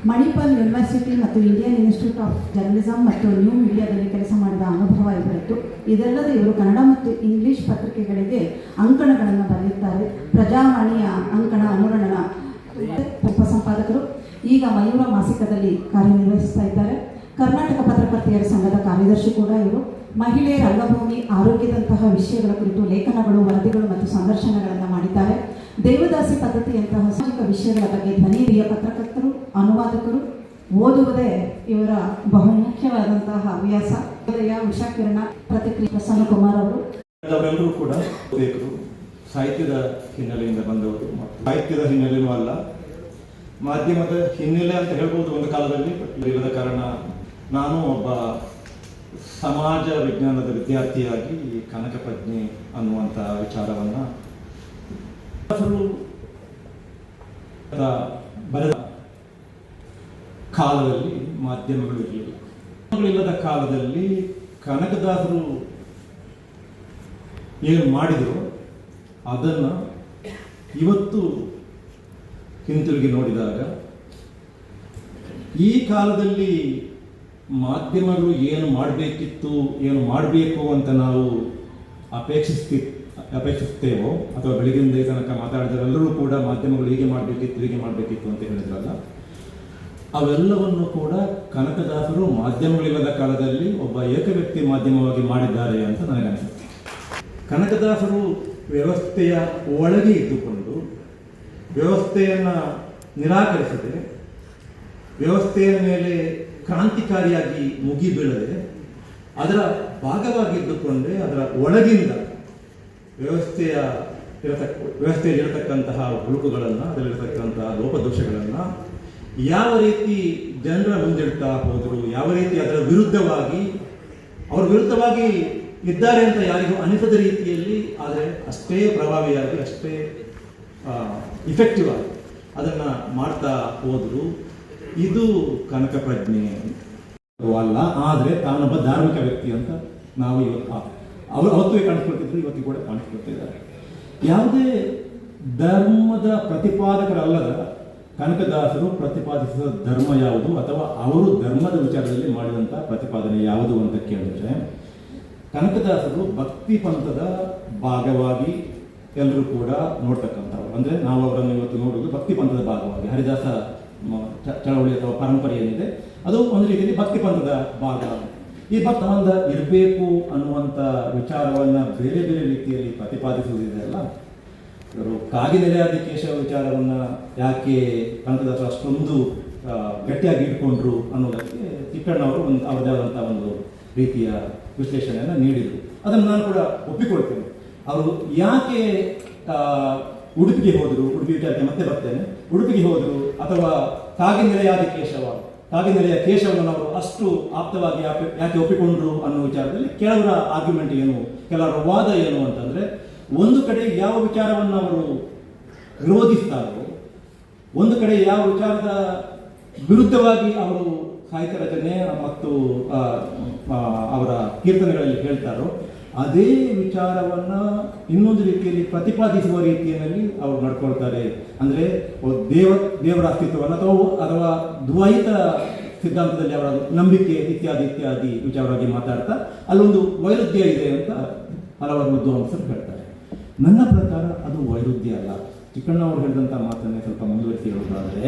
ಮಣಿಪಾಲ್ ಯೂನಿವರ್ಸಿಟಿ ಮತ್ತು ಇಂಡಿಯನ್ ಇನ್ಸ್ಟಿಟ್ಯೂಟ್ ಆಫ್ ಜರ್ನಲಿಸಂ ಮತ್ತು ನ್ಯೂ ಮೀಡಿಯಾದಲ್ಲಿ ಕೆಲಸ ಮಾಡಿದ ಅನುಭವ ಇವರಿತ್ತು. ಇದಲ್ಲದೆ ಇವರು ಕನ್ನಡ ಮತ್ತು ಇಂಗ್ಲಿಷ್ ಪತ್ರಿಕೆಗಳಿಗೆ ಅಂಕಣಗಳನ್ನು ಬರೆಯುತ್ತಾರೆ. ಪ್ರಜಾವಾಣಿಯ ಅಂಕಣ ಅನುರಣನ ಉಪಸಂಪಾದಕರು. ಈಗ ಮಯೂರ ಮಾಸಿಕದಲ್ಲಿ ಕಾರ್ಯನಿರ್ವಹಿಸ್ತಾ ಇದ್ದಾರೆ. ಕರ್ನಾಟಕ ಪತ್ರಕರ್ತೆಯರ ಸಂಘದ ಕಾರ್ಯದರ್ಶಿ ಕೂಡ ಇವರು. ಮಹಿಳೆ, ರಂಗಭೂಮಿ, ಆರೋಗ್ಯದಂತಹ ವಿಷಯಗಳ ಕುರಿತು ಲೇಖನಗಳು, ವರದಿಗಳು ಮತ್ತು ಸಂದರ್ಶನಗಳನ್ನು ಮಾಡಿದ್ದಾರೆ. ದೇವದಾಸಿ ಪದ್ಧತಿಯಂತಹ ಸಾಮಾಜಿಕ ವಿಷಯಗಳ ಬಗ್ಗೆ ಧ್ವನಿಯ ಪತ್ರಕರ್ತರು, ಅನುವಾದಕರು. ಓದುವುದೇ ಇವರ ಬಹುಮುಖ್ಯವಾದಂತಹ ಹವ್ಯಾಸ. ಉಷಾ ಕಿರಣ, ಪ್ರತಿಕ್ರಿಯೆ ಪ್ರಸನ್ನ ಕುಮಾರ್ ಅವರು.
ಅವರೆಲ್ಲರೂ ಕೂಡ ಲೇಖಕರು, ಸಾಹಿತ್ಯದ ಹಿನ್ನೆಲೆಯಿಂದ ಬಂದವರು. ಸಾಹಿತ್ಯದ ಹಿನ್ನೆಲೆಯೂ ಅಲ್ಲ, ಮಾಧ್ಯಮದ ಹಿನ್ನೆಲೆ ಅಂತ ಹೇಳ್ಬೋದು ಒಂದು ಕಾಲದಲ್ಲಿ. ಇಲ್ಲದ ಕಾರಣ ನಾನು ಒಬ್ಬ ಸಮಾಜ ವಿಜ್ಞಾನದ ವಿದ್ಯಾರ್ಥಿಯಾಗಿ ಈ ಕನಕ ಪ್ರಜ್ಞೆ ಅನ್ನುವಂಥ ವಿಚಾರವನ್ನು ಬರೆದ ಕಾಲದಲ್ಲಿ ಮಾಧ್ಯಮಗಳು ಇರಲಿಲ್ಲ. ಇಲ್ಲದ ಕಾಲದಲ್ಲಿ ಕನಕದಾಸರು ಏನು ಮಾಡಿದ್ರು ಅದನ್ನು ಇವತ್ತು ಹಿಂತಿರುಗಿ ನೋಡಿದಾಗ ಈ ಕಾಲದಲ್ಲಿ ಮಾಧ್ಯಮಗಳು ಏನು ಮಾಡಬೇಕಿತ್ತು, ಏನು ಮಾಡಬೇಕು ಅಂತ ನಾವು ಅಪೇಕ್ಷಿಸ್ತೇವೋ ಅಥವಾ ಬೆಳಗಿಂದ ತನಕ ಮಾತಾಡಿದರೆಲ್ಲರೂ ಕೂಡ ಮಾಧ್ಯಮಗಳು ಹೀಗೆ ಮಾಡಬೇಕಿತ್ತು ಅಂತ ಹೇಳಿದ್ರಲ್ಲ, ಅವೆಲ್ಲವನ್ನು ಕೂಡ ಕನಕದಾಸರು ಮಾಧ್ಯಮಗಳಿಲ್ಲದ ಕಾಲದಲ್ಲಿ ಒಬ್ಬ ಏಕವ್ಯಕ್ತಿ ಮಾಧ್ಯಮವಾಗಿ ಮಾಡಿದ್ದಾರೆ ಅಂತ ನನಗನ್ಸುತ್ತೆ. ಕನಕದಾಸರು ವ್ಯವಸ್ಥೆಯ ಒಳಗೆ ಇದ್ದುಕೊಂಡು ವ್ಯವಸ್ಥೆಯನ್ನು ನಿರಾಕರಿಸದೆ, ವ್ಯವಸ್ಥೆಯ ಮೇಲೆ ಕ್ರಾಂತಿಕಾರಿಯಾಗಿ ಮುಗಿಬೀಳದೆ, ಅದರ ಭಾಗವಾಗಿದ್ದುಕೊಂಡೇ ಅದರ ಒಳಗಿಂದ ವ್ಯವಸ್ಥೆಯಲ್ಲಿರತಕ್ಕಂತಹ ಹುಳುಕುಗಳನ್ನು, ಅದರಲ್ಲಿರತಕ್ಕಂತಹ ಲೋಪದೋಷಗಳನ್ನು ಯಾವ ರೀತಿ ಜನರ ಮುಂದಿಡ್ತಾ ಹೋದರು, ಯಾವ ರೀತಿ ಅದರ ವಿರುದ್ಧವಾಗಿ ಇದ್ದಾರೆ ಅಂತ ಯಾರಿಗೂ ಅನಿಸದ ರೀತಿಯಲ್ಲಿ, ಆದರೆ ಅಷ್ಟೇ ಪ್ರಭಾವಿಯಾಗಿ, ಅಷ್ಟೇ ಇಫೆಕ್ಟಿವ್ ಆಗಿ ಅದನ್ನು ಮಾಡ್ತಾ ಹೋದರು. ಇದು ಕನಕ ಪ್ರಜ್ಞೆ ಅಲ್ಲ, ಆದರೆ ತಾನೊಬ್ಬ ಧಾರ್ಮಿಕ ವ್ಯಕ್ತಿ ಅಂತ ನಾವು ಅವರು ಅವತ್ತೇ ಕಾಣಿಸ್ಕೊಳ್ತಿದ್ರು, ಇವತ್ತಿಗೂ ಕೂಡ ಕಾಣಿಸ್ಕೊಳ್ತಿದ್ದಾರೆ. ಯಾವುದೇ ಧರ್ಮದ ಪ್ರತಿಪಾದಕರಲ್ಲದ ಕನಕದಾಸರು ಪ್ರತಿಪಾದಿಸಿದ ಧರ್ಮ ಯಾವುದು, ಅಥವಾ ಅವರು ಧರ್ಮದ ವಿಚಾರದಲ್ಲಿ ಮಾಡಿದಂಥ ಪ್ರತಿಪಾದನೆ ಯಾವುದು ಅಂತ ಕೇಳಿದ್ರೆ, ಕನಕದಾಸರು ಭಕ್ತಿ ಪಂಥದ ಭಾಗವಾಗಿ ಎಲ್ಲರೂ ಕೂಡ ನೋಡ್ತಕ್ಕಂಥವ್ರು. ಅಂದರೆ ನಾವು ಅವರನ್ನು ಇವತ್ತು ನೋಡುವುದು ಭಕ್ತಿ ಪಂಥದ ಭಾಗವಾಗಿ. ಹರಿದಾಸ ಚಳವಳಿ ಅಥವಾ ಪರಂಪರೆ ಏನಿದೆ ಅದು ಒಂದು ರೀತಿಯಲ್ಲಿ ಭಕ್ತಿ ಪಂಥದ ಭಾಗ. ಈ ಭಕ್ತ ಪಂಥ ಇರಬೇಕು ಅನ್ನುವಂಥ ವಿಚಾರವನ್ನು ಬೇರೆ ಬೇರೆ ರೀತಿಯಲ್ಲಿ ಪ್ರತಿಪಾದಿಸುವುದಿದೆಯಲ್ಲ, ಇವರು ಕಾಗಿನೆಲೆಯಾದಿ ಕೇಶವ ವಿಚಾರವನ್ನು ಯಾಕೆ ಕನಕದಾಸರು ಅಷ್ಟೊಂದು ಗಟ್ಟಿಯಾಗಿ ಇಟ್ಕೊಂಡ್ರು ಅನ್ನೋದಕ್ಕೆ ಚಿಕ್ಕಣ್ಣವರು ಅವರದೇ ಆದಂಥ ಒಂದು ರೀತಿಯ ವಿಶ್ಲೇಷಣೆಯನ್ನು ನೀಡಿದರು. ಅದನ್ನು ನಾನು ಕೂಡ ಒಪ್ಪಿಕೊಳ್ತೇನೆ. ಅವರು ಯಾಕೆ ಉಡುಪಿಗೆ ಹೋದರು, ಉಡುಪಿ ವಿಚಾರಕ್ಕೆ ಮತ್ತೆ ಬರ್ತೇನೆ, ಉಡುಪಿಗೆ ಹೋದರು ಅಥವಾ ಕಾಗಿನೆಲೆಯಾದಿ ಕಾಗಿನೆಲೆಯ ಕೇಶವವನ್ನು ಅವರು ಅಷ್ಟು ಆಪ್ತವಾಗಿ ಯಾಕೆ ಒಪ್ಪಿಕೊಂಡ್ರು ಅನ್ನೋ ವಿಚಾರದಲ್ಲಿ ಕೆಲವರ ಆರ್ಗ್ಯುಮೆಂಟ್ ಏನು, ಕೆಲವರ ವಾದ ಏನು ಅಂತಂದರೆ, ಒಂದು ಕಡೆ ಯಾವ ವಿಚಾರವನ್ನು ಅವರು ವಿರೋಧಿಸ್ತಾರೋ, ಒಂದು ಕಡೆ ಯಾವ ವಿಚಾರದ ವಿರುದ್ಧವಾಗಿ ಅವರು ಸಾಹಿತ್ಯ ರಚನೆ ಮತ್ತು ಅವರ ಕೀರ್ತನೆಗಳಲ್ಲಿ ಹೇಳ್ತಾರೋ ಅದೇ ವಿಚಾರವನ್ನು ಇನ್ನೊಂದು ರೀತಿಯಲ್ಲಿ ಪ್ರತಿಪಾದಿಸುವ ರೀತಿಯಲ್ಲಿ ಅವರು ನಡ್ಕೊಳ್ತಾರೆ. ಅಂದರೆ ದೇವರ ಅಸ್ತಿತ್ವವನ್ನು ಅಥವಾ ದ್ವೈತ ಸಿದ್ಧಾಂತದಲ್ಲಿ ಅವರ ನಂಬಿಕೆ ಇತ್ಯಾದಿ ವಿಚಾರವಾಗಿ ಮಾತಾಡ್ತಾ ಅಲ್ಲೊಂದು ವೈರುಧ್ಯ ಇದೆ ಅಂತ ಹಲವಾರು ವಿದ್ವಾಂಸರು ಹೇಳ್ತಾರೆ. ನನ್ನ ಪ್ರಕಾರ ಅದು ವೈರುಧ್ಯ ಅಲ್ಲ. ಚಿಕ್ಕಣ್ಣವರು ಹೇಳಿದಂಥ ಮಾತನ್ನೇ ಸ್ವಲ್ಪ ಮುಂದುವರಿಸಿ ಹೇಳೋದಾದರೆ,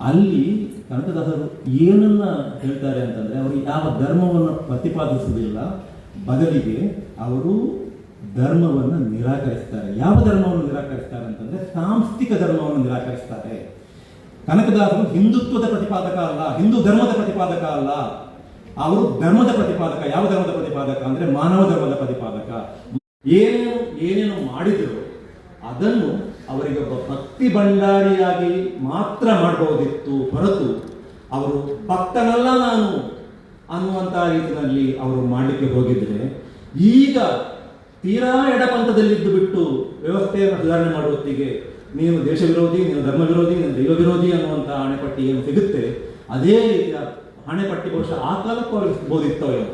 ಅಲ್ಲಿ ಕನಕದಾಸರು ಏನನ್ನ ಹೇಳ್ತಾರೆ ಅಂತಂದರೆ, ಅವರು ಯಾವ ಧರ್ಮವನ್ನು ಪ್ರತಿಪಾದಿಸುವುದಿಲ್ಲ, ಬದಲಿಗೆ ಅವರು ಧರ್ಮವನ್ನು ನಿರಾಕರಿಸ್ತಾರೆ. ಯಾವ ಧರ್ಮವನ್ನು ನಿರಾಕರಿಸ್ತಾರೆ ಅಂತಂದರೆ ಸಾಂಸ್ಥಿಕ ಧರ್ಮವನ್ನು ನಿರಾಕರಿಸ್ತಾರೆ. ಕನಕದಾಸರು ಹಿಂದುತ್ವದ ಪ್ರತಿಪಾದಕ ಅಲ್ಲ, ಹಿಂದೂ ಧರ್ಮದ ಪ್ರತಿಪಾದಕ ಅಲ್ಲ, ಅವರು ಧರ್ಮದ ಪ್ರತಿಪಾದಕ. ಯಾವ ಧರ್ಮದ ಪ್ರತಿಪಾದಕ ಅಂದರೆ ಮಾನವ ಧರ್ಮದ ಪ್ರತಿಪಾದಕ. ಏನೇನು ಮಾಡಿದ್ರು ಅದನ್ನು ಅವರಿಗೆ ಒಬ್ಬ ಭಕ್ತಿ ಭಂಡಾರಿಯಾಗಿ ಮಾತ್ರ ಮಾಡಬಹುದಿತ್ತು ಹೊರತು ಅವರು ಭಕ್ತನಲ್ಲ ನಾನು ಅನ್ನುವಂಥ ರೀತಿಯಲ್ಲಿ ಅವರು ಮಾಡಲಿಕ್ಕೆ ಹೋಗಿದ್ರೆ, ಈಗ ತೀರಾ ಎಡಪಂಥದಲ್ಲಿದ್ದು ಬಿಟ್ಟು ವ್ಯವಸ್ಥೆಯನ್ನು ಸುಧಾರಣೆ ಮಾಡುವ ಹೊತ್ತಿಗೆ ನೀನು ದೇಶ ವಿರೋಧಿ, ನೀನು ಧರ್ಮ ವಿರೋಧಿ, ನೀನು ದೈವ ವಿರೋಧಿ ಅನ್ನುವಂಥ ಹಣೆಪಟ್ಟಿ ಏನು ಸಿಗುತ್ತೆ, ಅದೇ ರೀತಿಯ ಹಣೆಪಟ್ಟಿ ಬಹುಶಃ ಆ ಕಾಲಕ್ಕೂ ಅವ್ರಿಗೆ ಸಿಗ್ಬೋದಿತ್ತೋ ಏನೋ.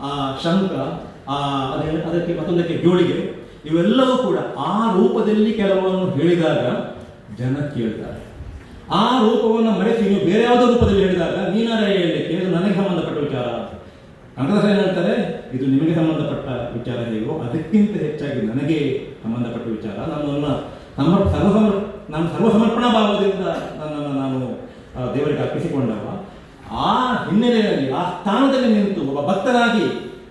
ಆ ಶಂಕ, ಅದಕ್ಕೆ ಮತ್ತೊಂದಕ್ಕೆ ಜೋಳಿಗೆ, ಇವೆಲ್ಲವೂ ಕೂಡ ಆ ರೂಪದಲ್ಲಿ ಕೆಲವನ್ನು ಹೇಳಿದಾಗ ಜನ ಕೇಳ್ತಾರೆ. ಆ ರೂಪವನ್ನು ಮರೆಸಿ ನೀವು ಬೇರೆ ಯಾವುದೋ ರೂಪದಲ್ಲಿ ಹೇಳಿದಾಗ ನೀನಾರ ಹೇಳಲಿಕ್ಕೆ ಇದು ನನಗೆ ಸಂಬಂಧಪಟ್ಟ ವಿಚಾರ. ಕನಕದಾಸರು ಏನು ಹೇಳ್ತಾರೆ, ಇದು ನಿಮಗೆ ಸಂಬಂಧಪಟ್ಟ ವಿಚಾರ ಹೇಗೋ ಅದಕ್ಕಿಂತ ಹೆಚ್ಚಾಗಿ ನನಗೆ ಸಂಬಂಧಪಟ್ಟ ವಿಚಾರ. ನಾನು ಸರ್ವಸಮರ್ಪಣಾ ಭಾವದಿಂದ ನನ್ನನ್ನು ನಾನು ದೇವರಿಗೆ ಅರ್ಪಿಸಿಕೊಂಡವ. ಆ ಹಿನ್ನೆಲೆಯಲ್ಲಿ, ಆ ಸ್ಥಾನದಲ್ಲಿ ನಿಂತು ಒಬ್ಬ ಭಕ್ತನಾಗಿ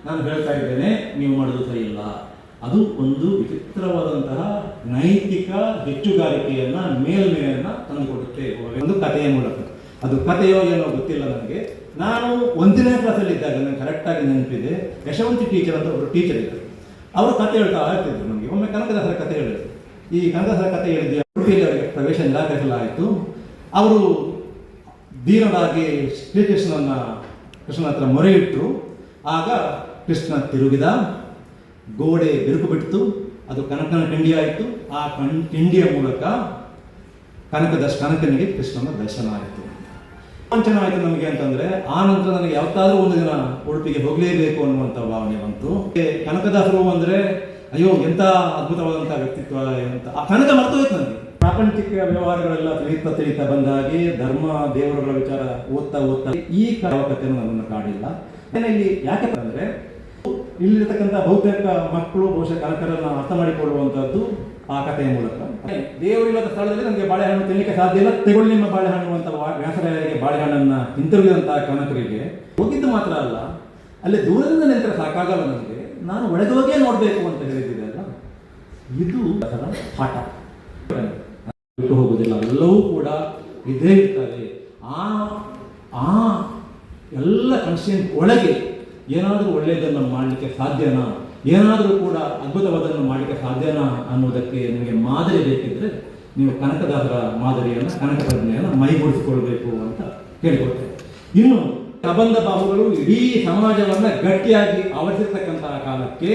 ನಾನು ಹೇಳ್ತಾ ಇದ್ದೇನೆ, ನೀವು ಮಾಡೋದು ಸರಿ ಇಲ್ಲ. ಅದು ಒಂದು ವಿಚಿತ್ರವಾದಂತಹ ನೈತಿಕ ಹೆಚ್ಚುಗಾರಿಕೆಯನ್ನ ಮೇಲ್ಮೆಯನ್ನ ತಂದುಕೊಡುತ್ತೆ ಒಂದು ಕಥೆಯ ಮೂಲಕ. ಅದು ಕಥೆಯೋ ಏನೋ ಗೊತ್ತಿಲ್ಲ ನನಗೆ. ನಾನು 1ನೇ ಕ್ಲಾಸಲ್ಲಿ ಇದ್ದಾಗ ನನಗೆ ಕರೆಕ್ಟಾಗಿ ನೆನಪಿದೆ, ಯಶವಂತಿ ಟೀಚರ್ ಅಂತ ಒಬ್ಬರು ಟೀಚರ್ ಇದ್ದರು. ಅವರು ಕಥೆ ಹೇಳ್ತಾ ಇರ್ತಿದ್ರು ನಮಗೆ. ಒಮ್ಮೆ ಕನಕದಾಸರ ಕಥೆ ಹೇಳಿದ್ರು. ಈ ಕನಕದಾಸರ ಕಥೆ ಹೇಳಿದ್ದೆ, ಉಡುಪಿಯಲ್ಲಿ ಅವರಿಗೆ ಪ್ರವೇಶ ನಿರಾಕರಿಸಲಾಯಿತು. ಅವರು ದೀನರಾಗಿ ಕೃಷ್ಣನ ಹತ್ರ ಮೊರೆ ಇಟ್ಟರು. ಆಗ ಕೃಷ್ಣ ತಿರುಗಿದ, ಗೋಡೆ ಬಿರುಕು ಬಿಡ್ತು, ಅದು ಕನಕನ ಕಿಂಡಿ ಆಯಿತು. ಆ ಕಿಂಡಿಯ ಮೂಲಕ ಕನಕನಿಗೆ ಕೃಷ್ಣನ ದರ್ಶನ ಆಯಿತು. ವಂಚನ ಆಯಿತು ನಮಗೆ ಅಂತಂದ್ರೆ, ಆ ನಂತರ ನನಗೆ ಯಾವತ್ತಾದ್ರೂ ಒಂದು ದಿನ ಉಡುಪಿಗೆ ಹೋಗಲೇಬೇಕು ಅನ್ನುವಂಥ ಭಾವನೆ ಬಂತು. ಕನಕದಾಸರು ಅಂದ್ರೆ ಅಯ್ಯೋ ಎಂತ ಅದ್ಭುತವಾದಂಥ ವ್ಯಕ್ತಿತ್ವ ಅಂತ ಆ ಕನಕ ಮರ್ತೋಯ್ತು ನನಗೆ. ಪ್ರಾಪಂಚಿಕ ವ್ಯವಹಾರಗಳೆಲ್ಲ ತಿಳಿತಾ ಬಂದಾಗೆ ಧರ್ಮ ದೇವರುಗಳ ವಿಚಾರ ಓದ್ತಾ ಈ ಕಥೆಯನ್ನು ನನ್ನನ್ನು ಕಾಡಿಲ್ಲ. ಇಲ್ಲಿ ಯಾಕೆ ಅಂದ್ರೆ, ಇಲ್ಲಿರ್ತಕ್ಕಂಥ ಬಹುತೇಕ ಮಕ್ಕಳು ಬಹುಶಃ ಕನಕರನ್ನು ಅರ್ಥ ಮಾಡಿಕೊಳ್ಳುವಂಥದ್ದು ಆ ಕಥೆಯ ಮೂಲಕ. ದೇವರಿಲ್ಲದ ಸ್ಥಳದಲ್ಲಿ ನನಗೆ ಬಾಳೆಹಣ್ಣು ತಿನ್ನಲಿಕ್ಕೆ ಸಾಧ್ಯ ಇಲ್ಲ, ತೆಗೊಳ್ಳಿ ನಿಮ್ಮ ಬಾಳೆಹಣ್ಣು ಅಂತ ವ್ಯಾಸರಾಯರಿಗೆ ಬಾಳೆಹಣ್ಣನ್ನು ಹಿಂತಿರುಗಿದಂತಹ ಕನಕರಿಗೆ ಹೋಗಿದ್ದು ಮಾತ್ರ ಅಲ್ಲ, ಅಲ್ಲಿ ದೂರದಿಂದ ನಿಂತರೆ ಸಾಕಾಗಲ್ಲ ನನಗೆ.
ನಾನು ಒಳಗೆ ಹೋಗೇ ನೋಡಬೇಕು ಅಂತ ಹೇಳಿದ್ದೀರಲ್ಲ, ಇದು ಅದರ ಪಾಠ. ಬಿಟ್ಟು ಹೋಗುವುದಿಲ್ಲ, ಎಲ್ಲವೂ ಕೂಡ ಇದೇ ಇರ್ತದೆ. ಆ ಎಲ್ಲ ಕನ್ಷಿಯನ್ಸ್ ಒಳಗೆ ಏನಾದರೂ ಒಳ್ಳೆಯದನ್ನು ಮಾಡಲಿಕ್ಕೆ ಸಾಧ್ಯನಾ, ಏನಾದರೂ ಕೂಡ ಅದ್ಭುತವಾದನ್ನು ಮಾಡಲಿಕ್ಕೆ ಸಾಧ್ಯನಾ ಅನ್ನೋದಕ್ಕೆ ನಿಮಗೆ ಮಾದರಿ ಬೇಕಿದ್ರೆ ನೀವು ಕನಕದಾಸರ ಮಾದರಿಯನ್ನು, ಕನಕ ಪ್ರಜ್ಞೆಯನ್ನು ಮೈಗೂಡಿಸಿಕೊಳ್ಬೇಕು ಅಂತ ಹೇಳಿಕೊಡ್ತೇವೆ. ಇನ್ನು ಪ್ರಬಂಧ ಬಾಹುಗಳು ಇಡೀ ಸಮಾಜವನ್ನು ಗಟ್ಟಿಯಾಗಿ ಆವರಿಸಿರ್ತಕ್ಕಂತಹ ಕಾಲಕ್ಕೆ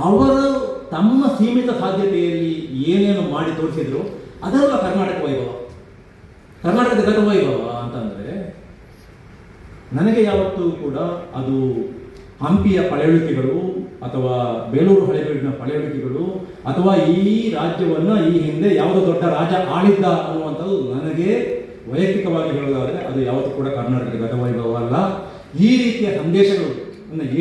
ಅವರು ತಮ್ಮ ಸೀಮಿತ ಸಾಧ್ಯತೆಯಲ್ಲಿ ಏನೇನು ಮಾಡಿ ತೋರಿಸಿದ್ರು ಅದೆಲ್ಲ ಕರ್ನಾಟಕ ವೈಭವ. ಕರ್ನಾಟಕದ ಗತ ವೈಭವ ಅಂತಂದರೆ ನನಗೆ ಯಾವತ್ತೂ ಕೂಡ ಅದು ಹಂಪಿಯ ಪಳೆಯುಳಿಕೆಗಳು ಅಥವಾ ಬೇಲೂರು ಹಳೆಬೀಡಿನ ಪಳೆಯುಳಿಕೆಗಳು ಅಥವಾ ಈ ರಾಜ್ಯವನ್ನು ಈ ಹಿಂದೆ ಯಾವುದೋ ದೊಡ್ಡ ರಾಜ ಆಳಿದ್ದ ಅನ್ನುವಂಥದ್ದು ನನಗೆ ವೈಯಕ್ತಿಕವಾಗಿ ಹೇಳೋದಾದರೆ ಅದು ಯಾವತ್ತೂ ಕೂಡ ಕರ್ನಾಟಕದ ಗತ ವೈಭವ ಅಲ್ಲ. ಈ ರೀತಿಯ ಸಂದೇಶಗಳು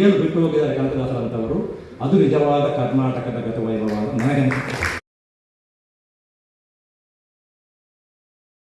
ಏನು ಬಿಟ್ಟು ಹೋಗಿದ್ದಾರೆ ಕನಕದಾಸರಂಥವರು, ಅದು ನಿಜವಾದ ಕರ್ನಾಟಕದ ಗತ ವೈಭವ ಅಂತ ನನಗೆ ಅನಿಸುತ್ತೆ.